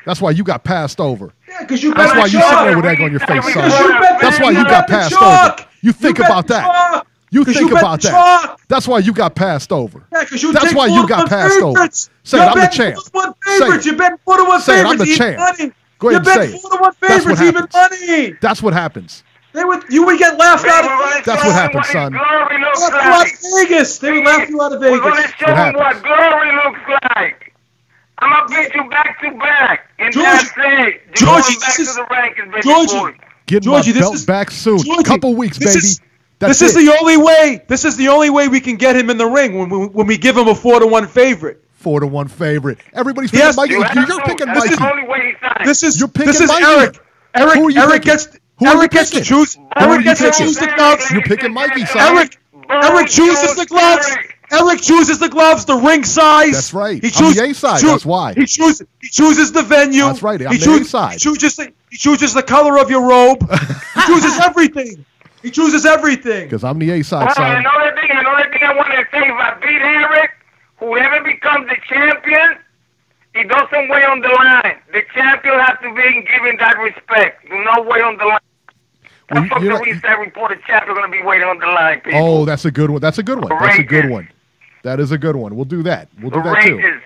That's why you got passed over. Yeah, because you That's bet why the you sitting there chalk. with egg on your face, son. Because you bet That's the- why you got bet the passed chalk. over. You think bet about the that. chalk. You 'Cause think bet about the that. chalk. That's why you got passed over. Yeah, because you That's take why you got 4-1 passed over. favorites. Say it, You're I'm the betting champ. 4-1 Say favorites. it. You bet 4-1 Say it, I'm favorites. the Even champ. money. Go You ahead and bet say it. 4-1 That's favorites. what Even happens. money. That's what happens. You would get laughed out of That's what happens, son. Glory looks Las like. Vegas. They would laugh you out of We're going Vegas. to show them what glory looks like. I'm going to beat you back to back. And that's it. You're Georgie, going back this is- to the rankings, baby Georgie, boy. Get Georgie, my this belt is- back soon. Georgie, Couple weeks, this baby. is- That's This is it. the only way. This is the only way we can get him in the ring when we give him a 4-1 favorite. 4-1 favorite. Everybody's picking Yes, Mikey. You have You're to. picking That's Mikey. the only way he signed. This is You're picking this is Mikey. Eric. Who are you Eric picking? gets Who are you Eric gets to picking? choose. Who are Eric you gets to picking? choose the gloves. You're picking Mikey, son. Eric chooses the gloves. Eric chooses the gloves, the ring size. That's right. He I'm chooses the A side. That's why. He chooses the venue. That's right. I'm He the A side. He chooses the color of your robe. He chooses everything. He chooses everything. Because I'm the A side, Oh, son. another thing I want to say, if I beat Eric, whoever becomes the champion, it doesn't weigh on the line. The champion has to be given that respect. Do not weigh on the line. That's Well, what the reset reported champion going to be waiting on the line, people. Oh, that's a good one. That's a good one. That's a good one. That is a good one. We'll do that. We'll do that too. Outrageous.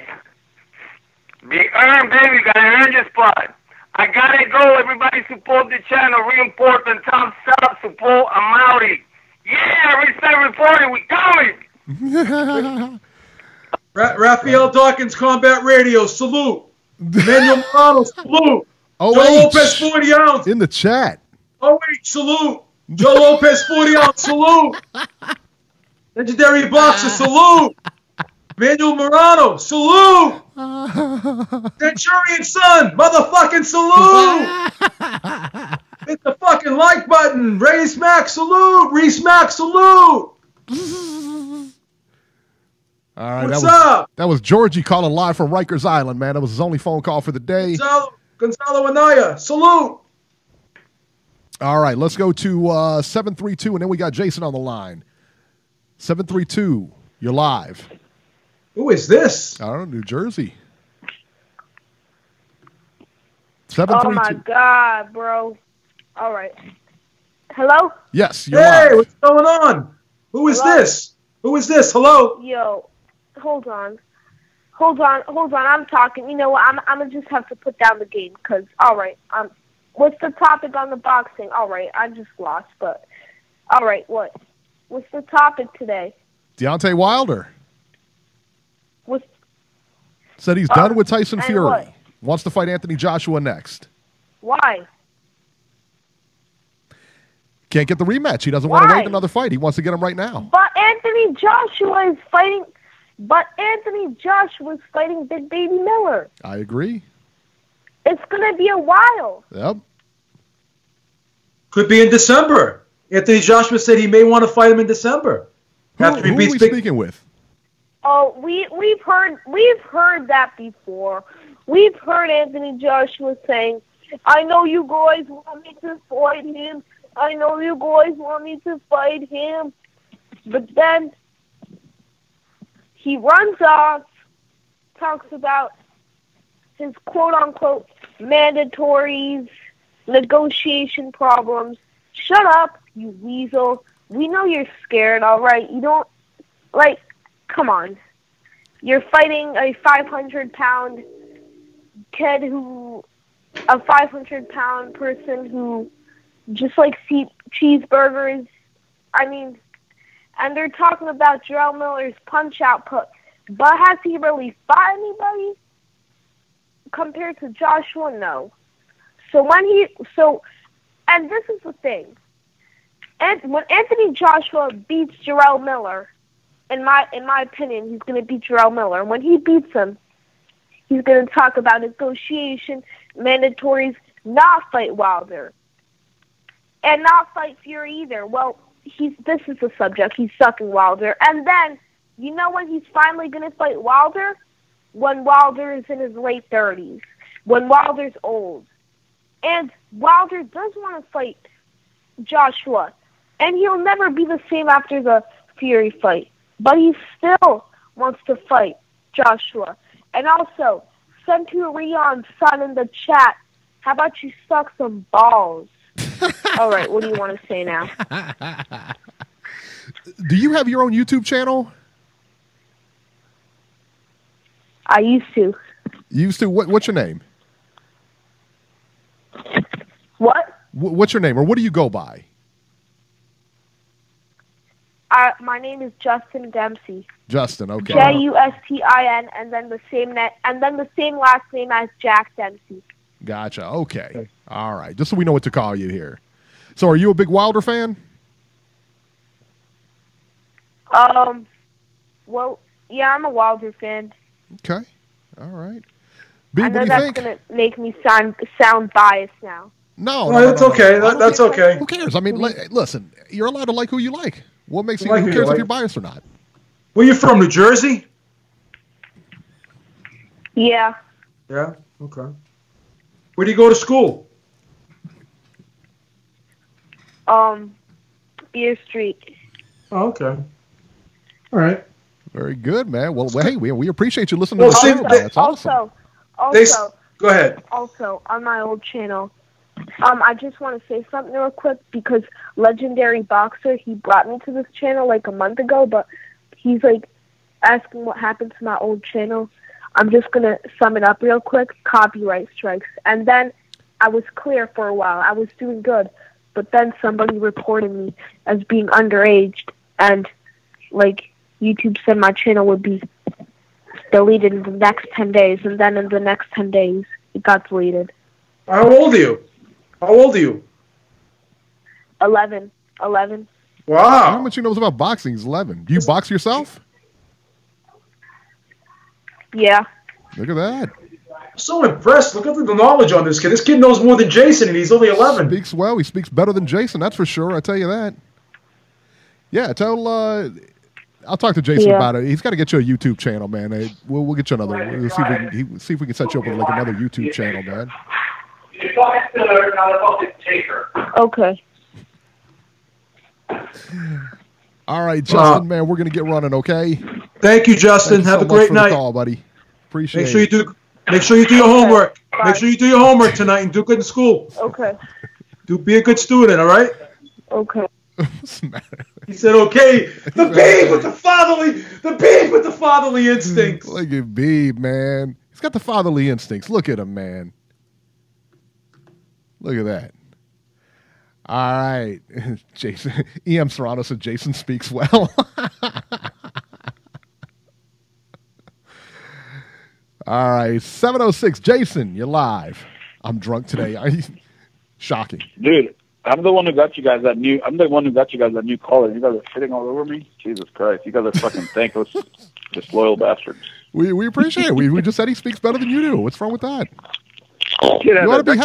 Be earned, baby. Got to earn your spot. I got to go. Everybody support the channel. Real important. Thumbs up. Support. I'm outie. Yeah, reset reporting. We coming. Rafael Dawkins Combat Radio, salute. Manuel Morano, salute. Oh, Joe wait. Lopez, 40 ounce. In the chat. Oh, wait, salute. Joe Lopez, 40 ounce, salute. Legendary Boxer, salute. Manuel Morano, salute. Centurion Son, motherfucking salute. Hit the fucking like button. Reese Mack, salute. Reese Mack, salute. All right. What's up? That was Georgie calling live from Rikers Island, man. That was his only phone call for the day. Gonzalo Anaya, salute. All right. Let's go to 732, and then we got Jason on the line. 732, you're live. Who is this? I don't know, New Jersey. Oh 732. my God, bro. All right. Hello? Yes, you're Hey, live. what's going on? Who is Hello? this? Who is this? Hello? Yo, hold on. I'm talking. You know what? I'm gonna just have to put down the game because, all right. What's the topic on the boxing? All right, I just lost, but all right. What's the topic today? Deontay Wilder What's said he's done with Tyson and Fury. what? Wants to fight Anthony Joshua next. why? Can't get the rematch. He doesn't want to Why? wait another fight. He wants to get him right now. But Anthony Joshua is fighting. But Anthony Joshua's fighting Big Baby Miller. I agree. It's gonna be a while. Yep. Could be in December. Anthony Joshua said he may want to fight him in December. Who After he are beats we Big. speaking with? Oh, we've heard that before. We've heard Anthony Joshua saying, "I know you guys want me to fight him, I know you guys want me to fight him. But then he runs off, talks about his quote-unquote mandatories, negotiation problems. Shut up, you weasel. We know you're scared, all right? You don't, like, come on. You're fighting a 500-pound kid a 500-pound person who just likes to eat cheeseburgers. I mean, and they're talking about Jarrell Miller's punch output. But has he really fought anybody? Compared to Joshua, no. And this is the thing. And when Anthony Joshua beats Jarrell Miller, in my opinion, he's going to beat Jarrell Miller. When he beats him, he's going to talk about negotiation, mandatories, not fight Wilder, and not fight Fury either. Well, this is the subject. He's sucking Wilder. And then, you know when he's finally going to fight Wilder? When Wilder is in his late 30s. When Wilder's old. And Wilder does want to fight Joshua. And he'll never be the same after the Fury fight. But he still wants to fight Joshua. And also, Centurion's son in the chat, how about you suck some balls? All right, what do you want to say now? Do you have your own YouTube channel? I used to. Used to? What's your name? What? What's your name, or what do you go by? My name is Justin Dempsey. Justin, okay. Justin, and then the same last name as Jack Dempsey. Gotcha. Okay. All right. Just so we know what to call you here. So, are you a big Wilder fan? Well, yeah, I'm a Wilder fan. Okay. All right. B, I know what do you that's think? going to make me sound biased now. No, that's okay. That's okay. Who cares? I mean, listen, you're allowed to like who you like. What makes you? Who cares if you're biased or not? Where you from? New Jersey? Yeah. Yeah. Okay. Where do you go to school? Beer Street. Oh, okay. All right. Very good, man. Well, hey, we appreciate you listening to the show. That's awesome. Go ahead. Also, on my old channel, I just want to say something real quick because Legendary Boxer, he brought me to this channel like a month ago, but he's like asking what happened to my old channel. I'm just going to sum it up real quick. Copyright strikes. And then I was clear for a while. I was doing good. But then somebody reported me as being underage. And, like, YouTube said my channel would be deleted in the next 10 days. And then in the next 10 days, it got deleted. How old are you? 11. Wow. How much you knows about boxing? He's 11. Do you box yourself? Yeah. Look at that. So impressed. Look at the knowledge on this kid. This kid knows more than Jason, and he's only 11. Speaks well. He speaks better than Jason, that's for sure. I tell you that. Yeah, I'll talk to Jason about it. He's got to get you a YouTube channel, man. We'll get you another. We'll see if we can set you up with like another YouTube channel, man. Okay. All right, Justin, man, we're gonna get running, okay? Thank you, Justin. Have a great night, call, buddy. Appreciate Make sure it. Make sure you do your homework. Bye. Make sure you do your homework tonight and do good in school. Okay. Be a good student, all right? Okay. What's the matter? He said, "Okay." The babe with the fatherly instincts. Look at Beeb, man. He's got the fatherly instincts. Look at him, man. Look at that. All right, Jason. E.M. Serrano said Jason speaks well. All right, 7:06. Jason, you're live. I'm drunk today. Shocking, dude. I'm the one who got you guys that new. I'm the one who got you guys that new collar. You guys are shitting all over me. Jesus Christ! You guys are fucking thankless, disloyal bastards. We appreciate it. We just said he speaks better than you do. What's wrong with that? That kid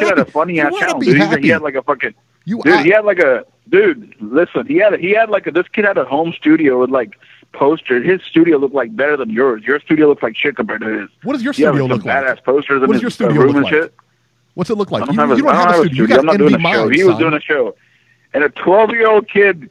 had a funny ass channel, dude. He had like a fucking. He had like a dude. Listen, he had like a. This kid had a home studio with like posters. His studio looked like better than yours. Your studio looked like shit compared to his. What does your studio look like? Badass posters in his studio room and shit. What's it look like? I don't have a studio. I'm not doing a show. He was doing a show. And a 12-year-old kid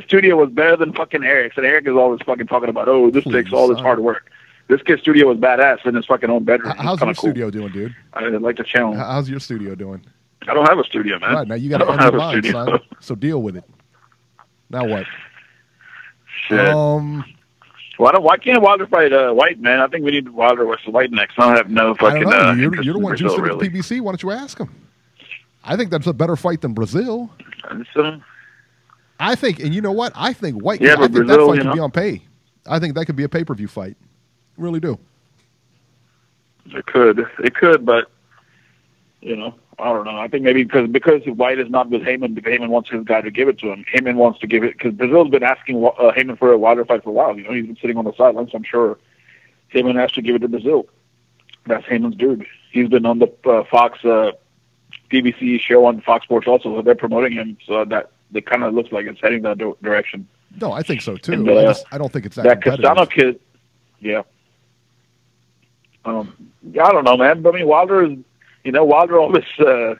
studio was better than fucking Eric's. And Eric is always fucking talking about, oh, this takes all this hard work. This kid's studio was badass in his fucking own bedroom. How's your studio doing, dude? I like the channel. How's your studio doing? I don't have a studio, man. Right, now you got to end mine, son. So deal with it. Now what? Shit. Why can't Wilder fight White, man? I think we need Wilder versus White next. I don't have no fucking. I don't know. You're the one juicing the PBC. Why don't you ask him? I think that's a better fight than Brazil. I think, and you know what? I think White. Yeah, I think Brazil, that fight could be on pay. I think that could be a pay-per-view fight. Really do. It could, but I don't know. I think maybe because White is not with Heyman, Heyman wants his guy to give it to him. Heyman wants to give it because Brazil's been asking Heyman for a Wilder fight for a while. He's been sitting on the sidelines. So I'm sure Heyman has to give it to Brazil. That's Heyman's dude. He's been on the Fox BBC show on Fox Sports also. So they're promoting him, so that it kind of looks like it's heading that direction. No, I think so too. And, I don't think it's that Castano kid. Yeah. I don't know, man. But I mean, Wilder is. Wilder always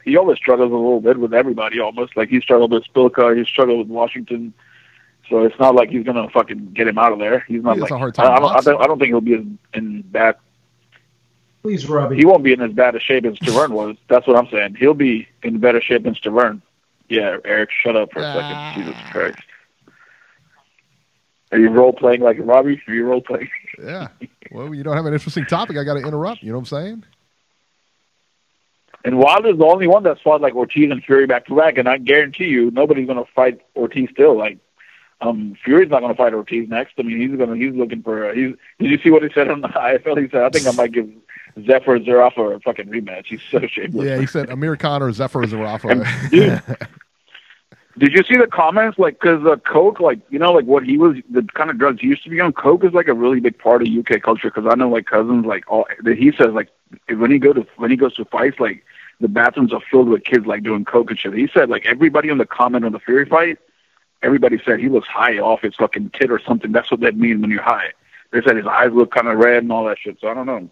he always struggles a little bit with everybody. Almost like he struggled with Spilka, he struggled with Washington. So it's not like he's gonna fucking get him out of there. He's not like a hard time. I don't think he'll be in bad. Please, Robbie. He won't be in as bad a shape as Stavern was. That's what I'm saying. He'll be in better shape than Stavern. Yeah, Eric, shut up for a second. Jesus Christ. Are you role playing like Robbie? Are you role playing? Yeah. Well, you don't have an interesting topic. I got to interrupt. You know what I'm saying? And Wilder's the only one that's fought like Ortiz and Fury back to back, and I guarantee you, nobody's going to fight Ortiz still. Like, Fury's not going to fight Ortiz next. I mean, he's looking for. Did you see what he said on the IFL? He said, "I think I might give Zephyr Zerafa a fucking rematch." He's so shameless. Yeah, he said Amir Khan or Zephyr Zerafa. Dude, did you see the comments? Like, because coke, like what he was, the kind of drugs he used to be on. Coke is like a really big part of UK culture. Because I know like cousins, like he says like when he goes to fights, like the bathrooms are filled with kids like doing coke and shit. He said like everybody on the comment on the Fury fight, everybody said he looks high off his fucking tit or something. That's what that means when you're high. They said his eyes look kind of red and all that shit. So I don't know.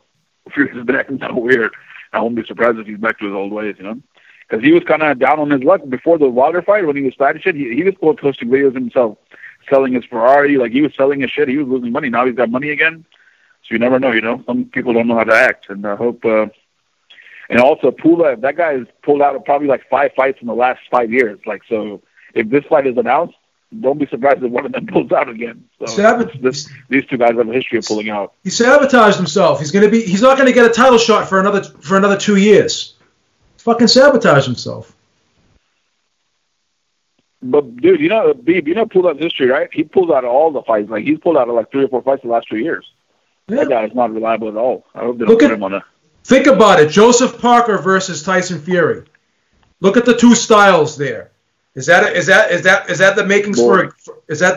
Fury's been acting so weird. I won't be surprised if he's back to his old ways, Because he was kind of down on his luck before the Wilder fight when he was fighting shit. He was posting videos himself, selling his Ferrari. Like, he was selling his shit. He was losing money. Now he's got money again. So you never know, Some people don't know how to act. And I hope... and also, Pulev, that guy has pulled out of probably like 5 fights in the last 5 years. Like, so if this fight is announced, don't be surprised if one of them pulls out again. So these two guys have a history of pulling out. He sabotaged himself. He's not going to get a title shot for another 2 years. Fucking sabotage himself. But dude, Beeb, Pulev's history, right? He pulled out of all the fights. Like he's pulled out of like 3 or 4 fights the last 2 years. Yeah. That guy is not reliable at all. I hope they don't put him on a. Think about it: Joseph Parker versus Tyson Fury. Look at the two styles there. Is that the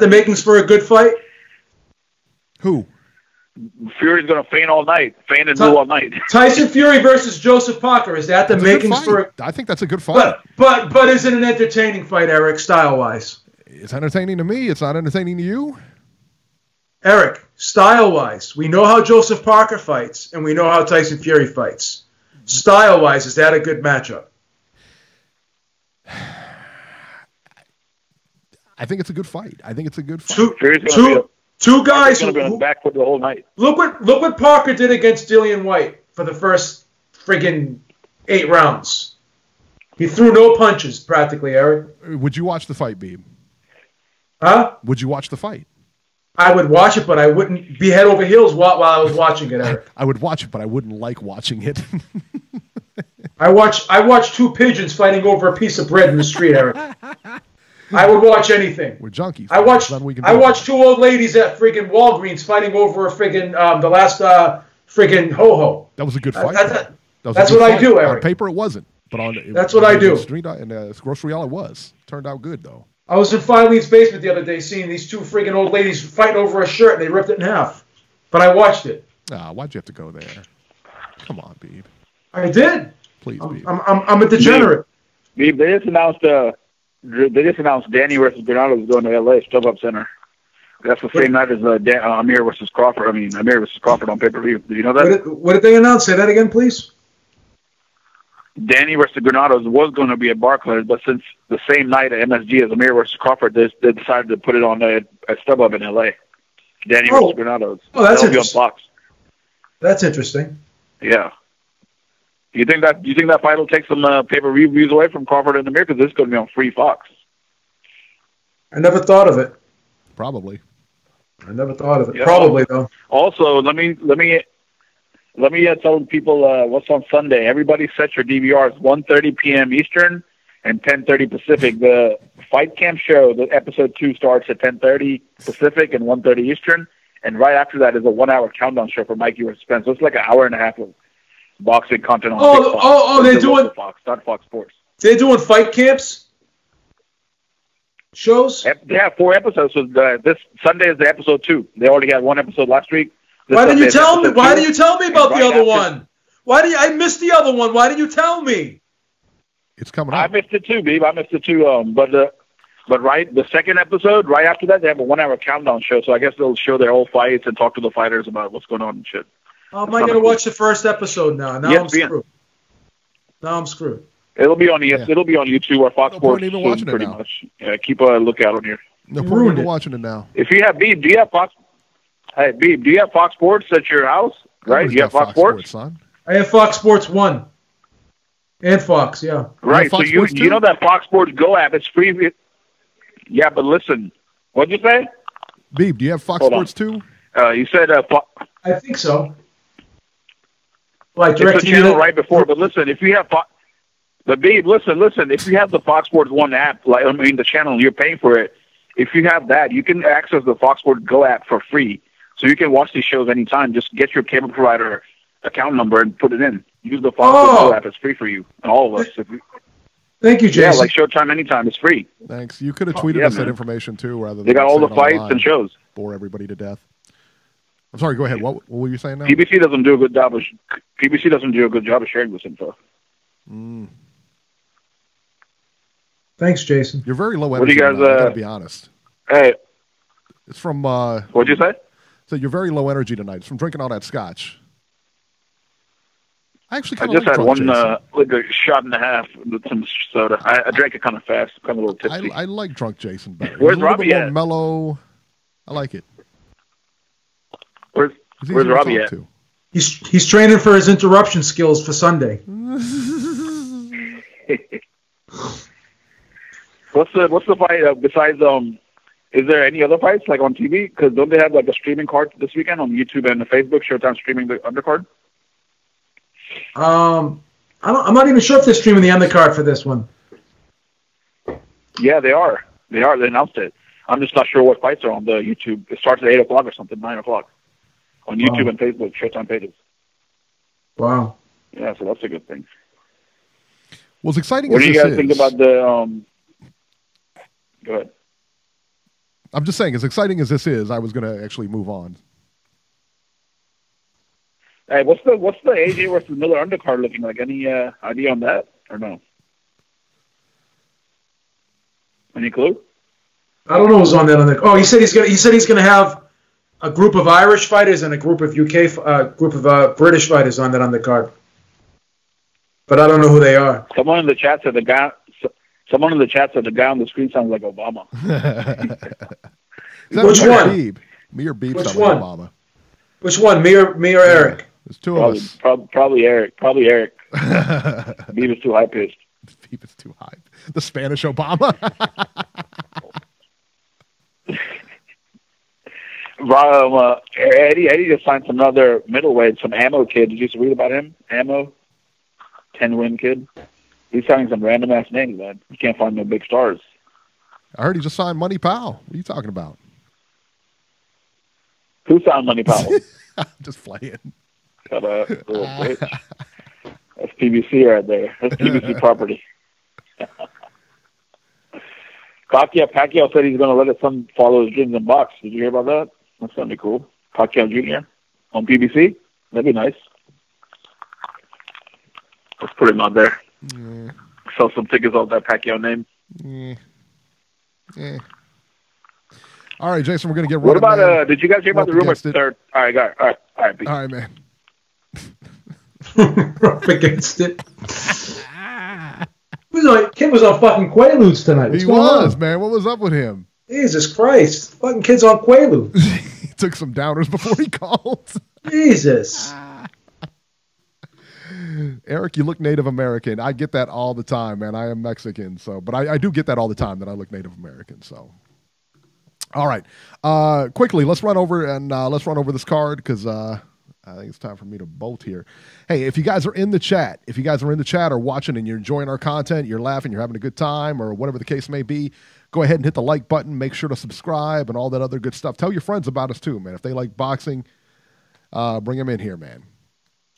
makings for a good fight? Who? Fury's going to feint all night. Feint and do all night. Tyson Fury versus Joseph Parker. Is that the makings for? I think that's a good fight. But is it an entertaining fight, Eric, style-wise? It's entertaining to me. It's not entertaining to you. Eric, style-wise, we know how Joseph Parker fights, and we know how Tyson Fury fights. Style-wise, is that a good matchup? I think it's a good fight. Two guys who going to be back for the whole night. Look what Parker did against Dillian White for the first friggin' 8 rounds. He threw no punches practically, Eric. Would you watch the fight, Beeb? Huh? Would you watch the fight? I would watch it, but I wouldn't be head over heels while I was watching it, Eric. I would watch it, but I wouldn't like watching it. I watch 2 pigeons fighting over a piece of bread in the street, Eric. I would watch anything. We're junkies. I watched 2 old ladies at friggin' Walgreens fighting over a friggin' the last friggin' ho-ho. That was a good fight. That's what I do, Eric. On paper, it wasn't. But that's what I do. Street in grocery aisle, it was. Turned out good, though. I was in Filene's basement the other day seeing these 2 friggin' old ladies fighting over a shirt, and they ripped it in half. But I watched it. Why'd you have to go there? Come on, Beeb. I did. Please, Beeb. I'm a degenerate. Beeb, they just announced Danny versus Bernardo is going to LA, StubHub Center. That's the same night as Amir versus Crawford. Amir versus Crawford on pay-per-view. Did you know that? What did they announce? Say that again, please. Danny versus Granados was going to be at Barclays, but since the same night at MSG as Amir versus Crawford, they decided to put it on at StubHub in LA. Danny versus Granados. Oh, that's That'll be on Fox. That's interesting. Yeah. Do you think that fight will take some pay-per-view views away from Crawford and Amir? Because this is going to be on free Fox. I never thought of it. Probably. I never thought of it. Yeah. Probably though. Also, let me tell people what's on Sunday. Everybody set your DVRs 1:30 p.m. Eastern and 10:30 Pacific. The Fight Camp show, the episode 2 starts at 10:30 Pacific and 1:30 Eastern, and right after that is a 1-hour countdown show for Mikey versus Spence. So it's like an hour and a half of boxing content on Big Fox. They're doing Fox, not Fox Sports. They're doing fight camps shows. They have 4 episodes. So this Sunday is the episode 2. They already had 1 episode last week. Why didn't you tell me? Why didn't you tell me about the other one? I missed the other one? Why didn't you tell me? It's coming up. I missed it too, Beeb. I missed it too. But right, the second episode, right after that, they have a 1-hour countdown show. So I guess they'll show their old fights and talk to the fighters about what's going on and shit. Oh, am I going to watch the first episode now? Now I'm screwed. It'll be on It'll be on YouTube or Fox Sports even soon, watching it pretty now. much. Yeah, keep a lookout on here. No point even watching it now. If you have Beeb, do you have Fox? Hey, Beeb, do you have Fox Sports at your house? Right? You have Fox Sports? Son. I have Fox Sports 1 and Fox, yeah. Right. So you know that Fox Sports Go app? It's free. Yeah, but listen. What'd you say? Beeb, do you have Fox Sports 2? You said I think so. Like it's a channel right before. But listen, if you have but Beeb, listen. If you have the Fox Sports 1 app, the channel, you're paying for it. If you have that, you can access the Fox Sports Go app for free. So you can watch these shows anytime. Just get your cable provider account number and put it in. Use the Fox Sports Go app. It's free for you and all of us. Thank you, Jason. Yeah, like Showtime anytime. It's free. Thanks. You could have tweeted us that information too, rather than they got all the fights and shows. Bore everybody to death. I'm sorry. Go ahead. What were you saying now? PBC doesn't do a good job of sharing this info. Thanks, Jason. You're very low energy. What do you guys? I gotta be honest. Hey, it's from. What'd you say? So you're very low energy tonight. It's from drinking all that scotch. I actually I just had one like a shot and a half with some soda. I drank it kind of fast, kind of a little tipsy. I like drunk Jason better. Where's He's a little Robbie bit more at? mellow. I like it. Where's Robbie at? He's training for his interruption skills for Sunday. What's the fight besides Is there any other fights like on TV? Because don't they have like a streaming card this weekend on YouTube and the Facebook? Showtime streaming the undercard. I'm not even sure if they're streaming the undercard for this one. Yeah, they are. They announced it. I'm just not sure what fights are on the YouTube. It starts at 8 o'clock or something, 9 o'clock on YouTube and Facebook Showtime pages. Wow. Yeah, so that's a good thing. Well, as exciting what as do you this guys is, think about the? Go ahead. I'm just saying, as exciting as this is, I was going to actually move on. Hey, what's the AJ versus Miller undercard looking like? Any idea on that or no? Any clue? I don't know who's on that on the. Oh, he said he's gonna have a group of Irish fighters and a group of British fighters on that undercard. But I don't know who they are. Someone in the chat said the guy. Someone in the chat said the guy on the screen sounds like Obama. Which one? Beeb? Me or Beeb? Which one? Like Obama? Which one? Me or Eric? There's two of us. Probably Eric. Beeb is too high pitched. Beeb is too high. The Spanish Obama. Eddie just signed some other middleweight, some Ammo kid. Did you read about him? Ammo, 10-win kid. He's signing some random ass names, man. You can't find no big stars. I heard he just signed Money Powell. What are you talking about? Who signed Money Powell? Just playing. Got a little bitch. That's PBC right there. That's PBC property. Pacquiao said he's going to let his son follow his dreams and box. Did you hear about that? That's going to be cool. Pacquiao Jr. on PBC? That'd be nice. Let's put him out there. Yeah. Sell some tickets off that Pacquiao name. Yeah. All right, Jason, we're going to get running. What about, did you guys hear about the rumor? All right, got it. All right, man. Up against it. kid was on fucking Quaaludes tonight. What's going on? Man. What was up with him? Jesus Christ. Fucking kid's on Quaaludes. He took some downers before he called. Jesus. Eric, you look Native American. I get that all the time, man. I am Mexican, but I do get that all the time that I look Native American. So, all right, quickly, let's run over this card because I think it's time for me to bolt here. Hey, if you guys are in the chat, or watching and you're enjoying our content, you're laughing, you're having a good time, or whatever the case may be, go ahead and hit the like button. Make sure to subscribe and all that other good stuff. Tell your friends about us too, man. If they like boxing, bring them in here, man.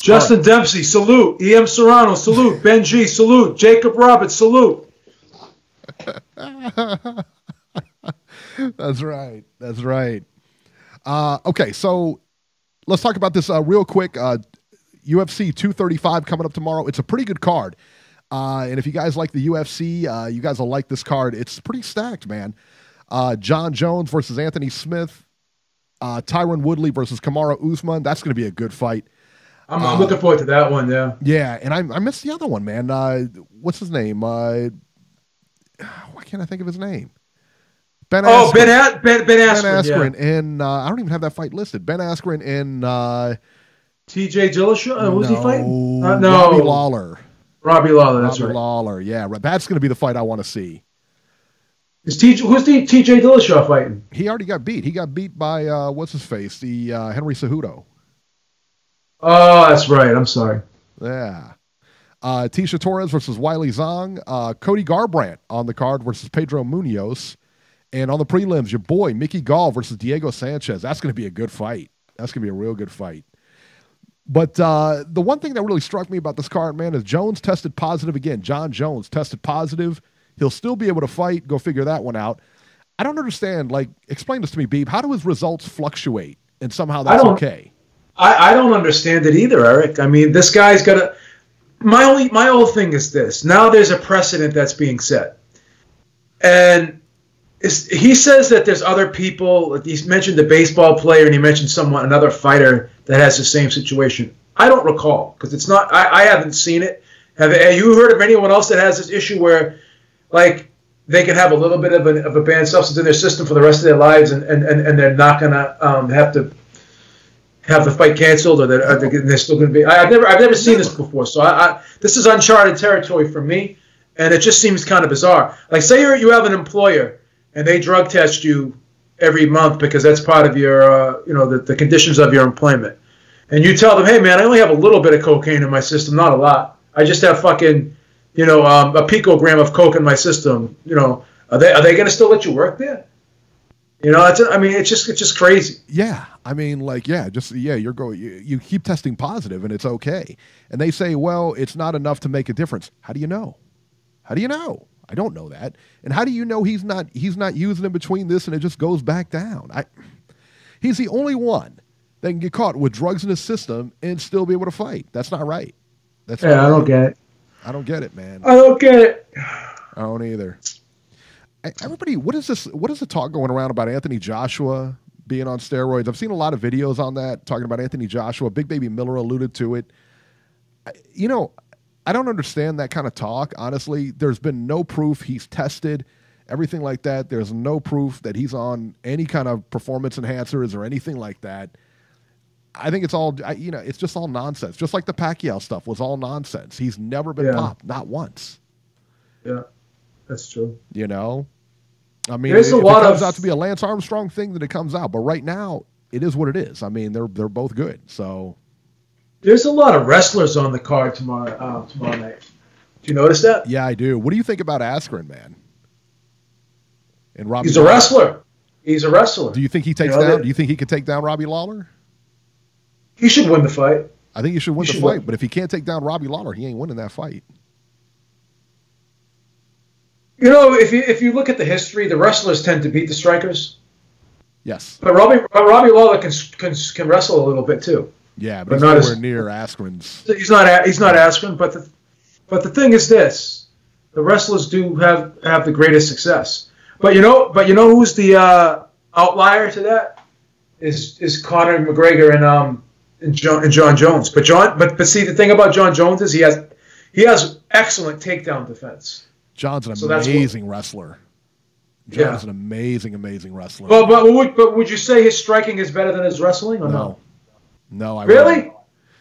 Justin Dempsey, salute. E.M. Serrano, salute. Ben G, salute. Jacob Roberts, salute. That's right. Okay, so let's talk about this real quick. UFC 235 coming up tomorrow. It's a pretty good card. And if you guys like the UFC, you guys will like this card. It's pretty stacked, man. John Jones versus Anthony Smith. Tyron Woodley versus Kamaru Usman. That's going to be a good fight. I'm looking forward to that one, yeah. Yeah, and I missed the other one, man. What's his name? Why can't I think of his name? Ben Askren. Ben Askren. Yeah. And I don't even have that fight listed. Ben Askren and TJ Dillashaw? Who's he fighting? No. Robbie Lawler. That's right. Lawler, yeah. That's going to be the fight I want to see. Who's TJ Dillashaw fighting? He already got beat. He got beat by, what's his face? The Henry Cejudo. Oh, that's right. I'm sorry. Yeah. Tisha Torres versus Wiley Zhang. Cody Garbrandt on the card versus Pedro Munoz. And on the prelims, your boy, Mickey Gall versus Diego Sanchez. That's going to be a good fight. That's going to be a real good fight. But the one thing that really struck me about this card, man, is Jones tested positive again. John Jones tested positive. He'll still be able to fight. Go figure that one out. I don't understand. Like, explain this to me, Beeb. How do his results fluctuate? And somehow that's okay. I don't understand it either, Eric. I mean, this guy's got to... My whole thing is this. Now there's a precedent that's being set. And he says that there's other people... He's mentioned the baseball player, and he mentioned another fighter that has the same situation. I don't recall, because it's not... I haven't seen it. Have you heard of anyone else that has this issue where, like, they can have a little bit of a banned substance in their system for the rest of their lives, and they're not going to have to have the fight canceled, or they're still going to be... I've never seen this before, so this is uncharted territory for me, and it just seems kind of bizarre. Like, say you have an employer, and they drug test you every month because that's part of your, the conditions of your employment. And you tell them, hey, man, I only have a little bit of cocaine in my system, not a lot. I just have fucking, a picogram of coke in my system. Are they going to still let you work there? It's just crazy. Yeah. I mean, you keep testing positive and it's okay. And they say, well, it's not enough to make a difference. How do you know? I don't know that. And how do you know he's not using in between this and it just goes back down? He's the only one that can get caught with drugs in his system and still be able to fight. That's not right. I don't get it. I don't get it, man. I don't get it. I don't either. Everybody, what is this? What is the talk going around about Anthony Joshua being on steroids? I've seen a lot of videos on that talking about Anthony Joshua. Big Baby Miller alluded to it. I don't understand that kind of talk, honestly. There's been no proof he's tested, everything like that. There's no proof that he's on any kind of performance enhancers or anything like that. I think it's all, it's just all nonsense. Just like the Pacquiao stuff was all nonsense. He's never been popped, not once. Yeah, that's true. I mean, if it comes out to be a Lance Armstrong thing, then it comes out. But right now, it is what it is. I mean, they're both good. So there's a lot of wrestlers on the card tomorrow night. Do you notice that? Yeah, I do. What do you think about Askren, man? And Robbie? He's a wrestler. He's a wrestler. Do you think he takes down? Do you think he could take down Robbie Lawler? He should win the fight. I think he should win the fight. But if he can't take down Robbie Lawler, he ain't winning that fight. If you look at the history, the wrestlers tend to beat the strikers. Yes. But Robbie Lawler can wrestle a little bit too. Yeah, but he's nowhere near Askren's. He's not Askren, but the thing is this: the wrestlers do have the greatest success. But you know who's the outlier to that is Conor McGregor and John Jones. But see, the thing about John Jones is he has excellent takedown defense. John's an amazing wrestler. John's an amazing wrestler. But would you say his striking is better than his wrestling or no? No, I really? wouldn't.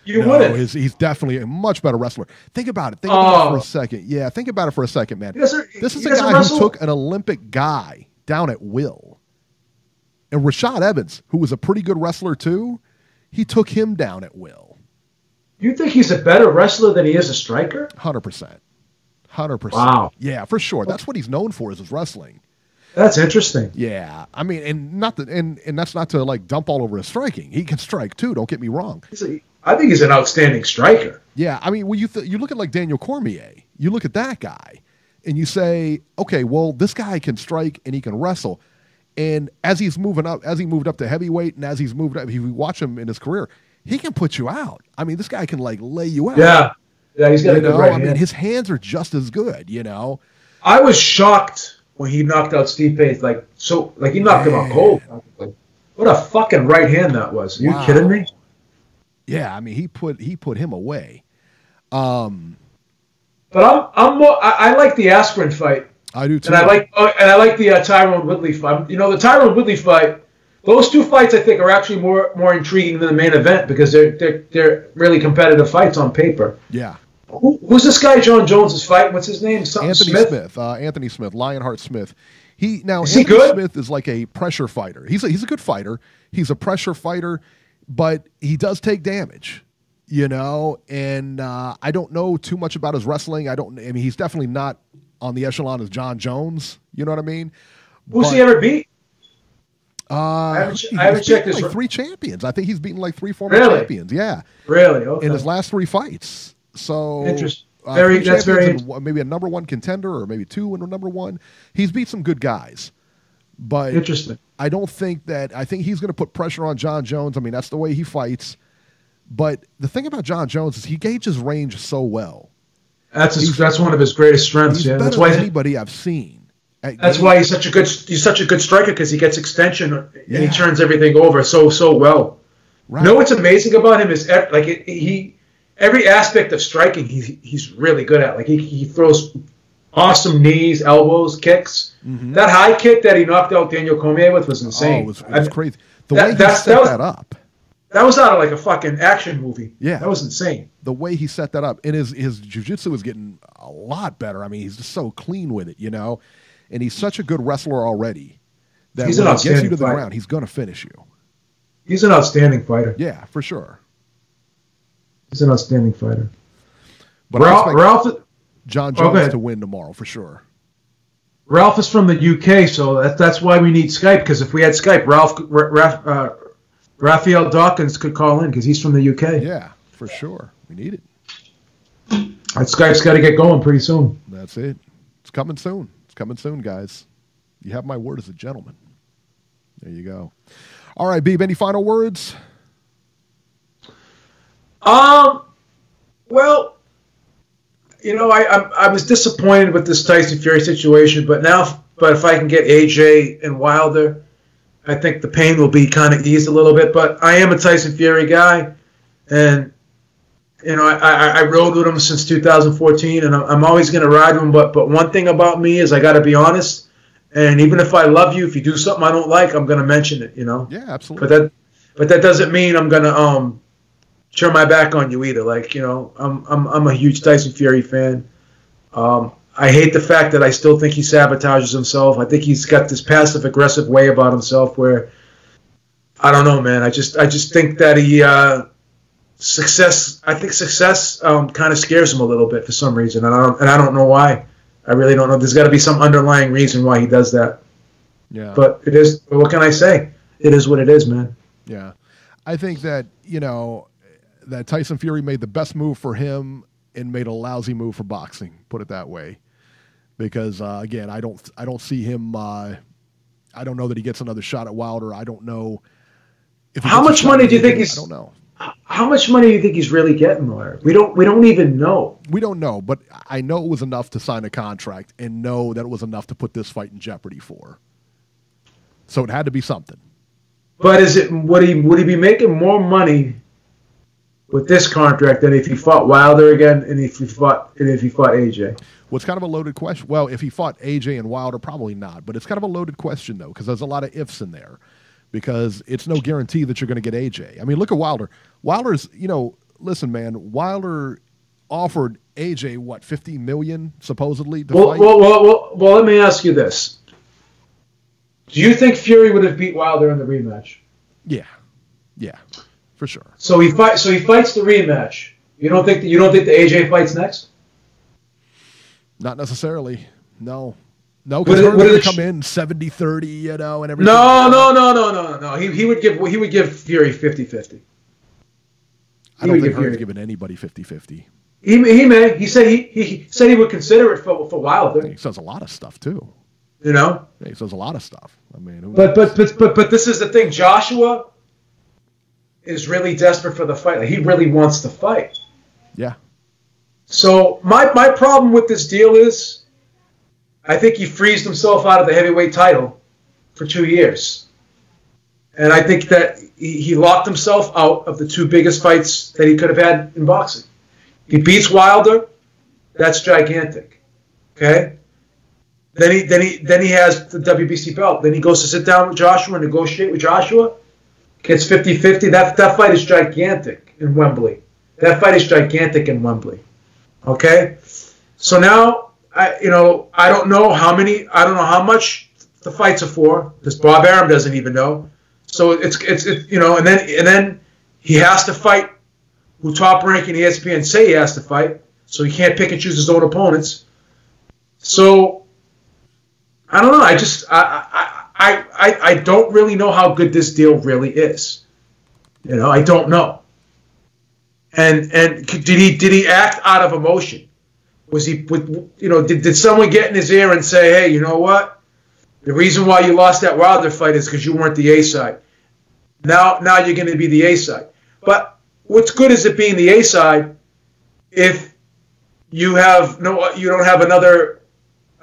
You wouldn't? He's definitely a much better wrestler. Think about it. Think about it for a second. Yeah, think about it for a second, man. This is a guy who took an Olympic guy down at will. And Rashad Evans, who was a pretty good wrestler too, he took him down at will. You think he's a better wrestler than he is a striker? 100%. 100%. Wow. Yeah, for sure. That's what he's known for is his wrestling. That's interesting. Yeah, I mean, and that's not to like dump all over his striking. He can strike too. Don't get me wrong. I think he's an outstanding striker. Yeah, I mean, when you look at like Daniel Cormier, you look at that guy, and you say, okay, well, this guy can strike and he can wrestle. And as he's moving up, as he moved up to heavyweight, and as he's moved up, if you watch him in his career, he can put you out. I mean, this guy can like lay you out. Yeah, he's got a good right hand. I mean, his hands are just as good. You know, I was shocked when he knocked out Steve Page, he knocked him out cold. Like, what a fucking right hand that was. Are you kidding me? Yeah, I mean, he put him away. But I like the Askren fight. I do too. And I like the Tyrone Woodley fight. You know, the Tyrone Woodley fight. Those two fights I think are actually more intriguing than the main event because they're really competitive fights on paper. Yeah. Who's this guy John Jones is fighting? What's his name? Anthony Smith. Anthony Smith. Lionheart Smith. Anthony good? Smith is like a pressure fighter. He's a good fighter. He's a pressure fighter, but he does take damage, you know. And I don't know too much about his wrestling. I mean, he's definitely not on the echelon as John Jones. You know what I mean? Who's he ever beat? I haven't checked his. Like 3 champions. I think he's beaten like 3 former champions. Yeah. Really? Okay. In his last 3 fights. So interesting. That's very maybe a number 1 contender or maybe 2 in a number 1. He's beat some good guys, but interesting. I think he's going to put pressure on John Jones. I mean, that's the way he fights. But the thing about John Jones is he gauges range so well. That's one of his greatest strengths. Yeah, that's why anybody I've seen. That's why he's such a good striker because he gets extension and he turns everything over so well. Right. You know what's amazing about him is every aspect of striking he's really good at. Like he throws awesome knees, elbows, kicks. Mm-hmm. That high kick that he knocked out Daniel Cormier with was insane. It was crazy. The way he set that up. That was out of like a fucking action movie. Yeah. That was insane. The way he set that up. And his jiu-jitsu is getting a lot better. I mean, he's just so clean with it, you know. And he's such a good wrestler already that when he gets you to the ground, he's going to finish you. He's an outstanding fighter. Yeah, for sure. He's an outstanding fighter. But Ralph John Jones to win tomorrow for sure. Ralph is from the UK, so that's why we need Skype. Because if we had Skype, Raphael Dawkins could call in because he's from the UK. Yeah, for sure. We need it. That Skype's got to get going pretty soon. That's it. It's coming soon. It's coming soon, guys. You have my word as a gentleman. There you go. All right, Beeb, any final words? Well, you know, I was disappointed with this Tyson Fury situation, but if I can get AJ and Wilder, I think the pain will be kind of eased a little bit. But I am a Tyson Fury guy, and you know, I rode with him since 2014, and I'm always going to ride with him. But one thing about me is I got to be honest, and even if I love you, if you do something I don't like, I'm going to mention it. You know? Yeah, absolutely. But that doesn't mean I'm going to turn my back on you either. Like, you know, I'm a huge Tyson Fury fan. I hate the fact that I still think he sabotages himself. I think he's got this passive aggressive way about himself where I don't know, man. I just think that he success kind of scares him a little bit for some reason, and I don't know why. I really don't know. There's got to be some underlying reason why he does that. Yeah. But it is. What can I say? It is what it is, man. Yeah, I think that that Tyson Fury made the best move for him and made a lousy move for boxing. Put it that way, because again, I don't see him. I don't know that he gets another shot at Wilder. I don't know. How much money do you think he's? I don't know. How much money do you think he's really getting, Lawyer? We don't even know. We don't know, but I know it was enough to sign a contract and know that it was enough to put this fight in jeopardy for. So it had to be something. But would he be making more money with this contract than if he fought Wilder again and if he fought AJ. Well, it's kind of a loaded question. Well, if he fought AJ and Wilder, probably not. But it's kind of a loaded question, though, because there's a lot of ifs in there. Because it's no guarantee that you're going to get AJ. I mean, look at Wilder. Wilder's, listen, man, Wilder offered AJ, what, $50 million, supposedly, to fight? Well, let me ask you this. Do you think Fury would have beat Wilder in the rematch? Yeah, for sure. So he fights the rematch. You don't think the AJ fights next? Not necessarily. No, because Hearn would come in 70-30, and everything. No. He would give Fury 50-50. I don't think Hearn's giving anybody 50-50. He may. He said he would consider it for Wilder. He says a lot of stuff too. Yeah, he says a lot of stuff. I mean, but this is the thing. Joshua is really desperate for the fight. Like, he really wants to fight. Yeah. So my problem with this deal is, I think he freezed himself out of the heavyweight title for 2 years. And I think that he locked himself out of the two biggest fights that he could have had in boxing. He beats Wilder, that's gigantic. Okay? Then he has the WBC belt. Then he goes to sit down with Joshua and negotiate with Joshua. Gets 50-50. That fight is gigantic in Wembley. Okay? So now I don't know how much the fights are for, because Bob Arum doesn't even know. So it's and then he has to fight who Top Rank and ESPN say he has to fight. So he can't pick and choose his own opponents. So I don't know. I don't really know how good this deal really is. I don't know. And did he act out of emotion? Was he, did someone get in his ear and say, hey, you know what? The reason why you lost that Wilder fight is because you weren't the A side. Now you're going to be the A side. But what's good is it being the A side if you don't have another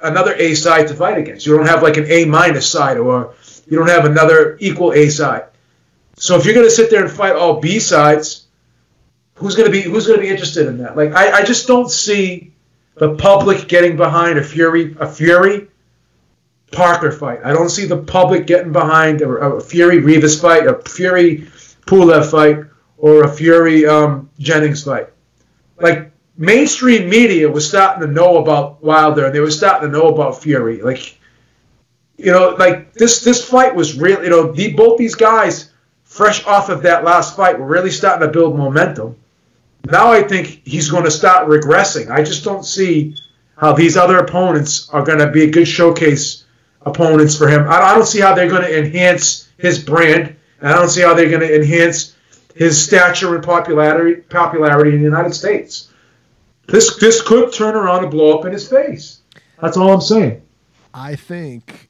A side to fight against. You don't have like an A- side, or you don't have another equal A side. So if you're going to sit there and fight all B sides, who's going to be interested in that? Like I just don't see the public getting behind a Fury Parker fight. I don't see the public getting behind a Fury Rivas fight, a Fury Pulev fight, or a Fury Jennings fight. Like, mainstream media was starting to know about Wilder, and they were starting to know about Fury. Like, this fight was really, both these guys, fresh off of that last fight, were really starting to build momentum. Now I think he's going to start regressing. I just don't see how these other opponents are going to be a good showcase opponents for him. I don't see how they're going to enhance his brand, and I don't see how they're going to enhance his stature and popularity in the United States. This could turn around and blow up in his face. That's all I'm saying. I think,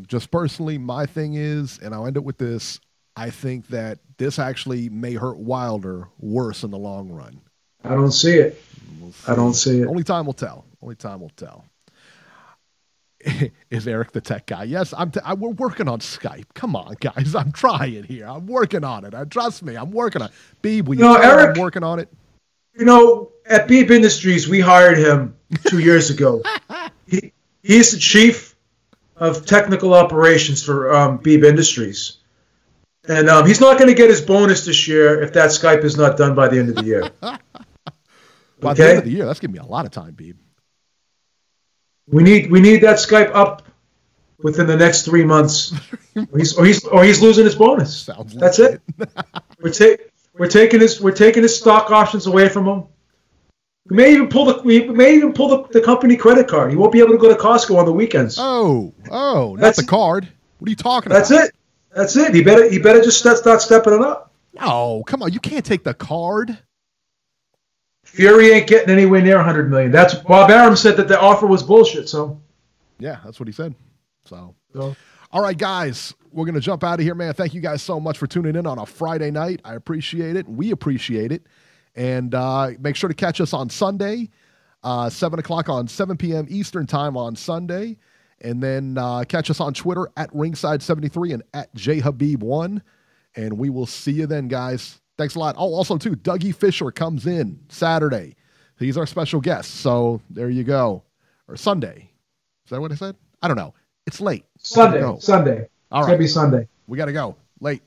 just personally, my thing is, and I'll end it with this, I think that this actually may hurt Wilder worse in the long run. I don't see it. I don't see it. Only time will tell. Is Eric the tech guy? Yes, we're working on Skype. Come on, guys. I'm trying here. I'm working on it. Trust me, I'm working on it. Beeb, will you tell Eric, I'm working on it? At Beeb Industries, we hired him 2 years ago. He's the chief of technical operations for Beeb Industries. And he's not going to get his bonus this year if that Skype is not done by the end of the year. By the end of the year, that's giving me a lot of time, Beeb. We need that Skype up within the next 3 months, or he's losing his bonus. That's it. We're taking his stock options away from him. We may even pull the company credit card. He won't be able to go to Costco on the weekends. Oh, not the card. What are you talking about? That's it. He better just start stepping it up. No, come on. You can't take the card. Fury ain't getting anywhere near $100 million. That's Bob Arum said that the offer was bullshit. So, yeah, that's what he said. So. All right, guys, we're gonna jump out of here, man. Thank you guys so much for tuning in on a Friday night. I appreciate it. We appreciate it, and make sure to catch us on Sunday, 7 o'clock on 7 p.m. Eastern time on Sunday, and then catch us on Twitter at Ringside73 and at JHabib1, and we will see you then, guys. Thanks a lot. Oh, also, too, Dougie Fisher comes in Saturday. He's our special guest. So there you go. Or Sunday. Is that what I said? I don't know. It's late. Sunday. All right. It's going to be Sunday. We got to go. Late.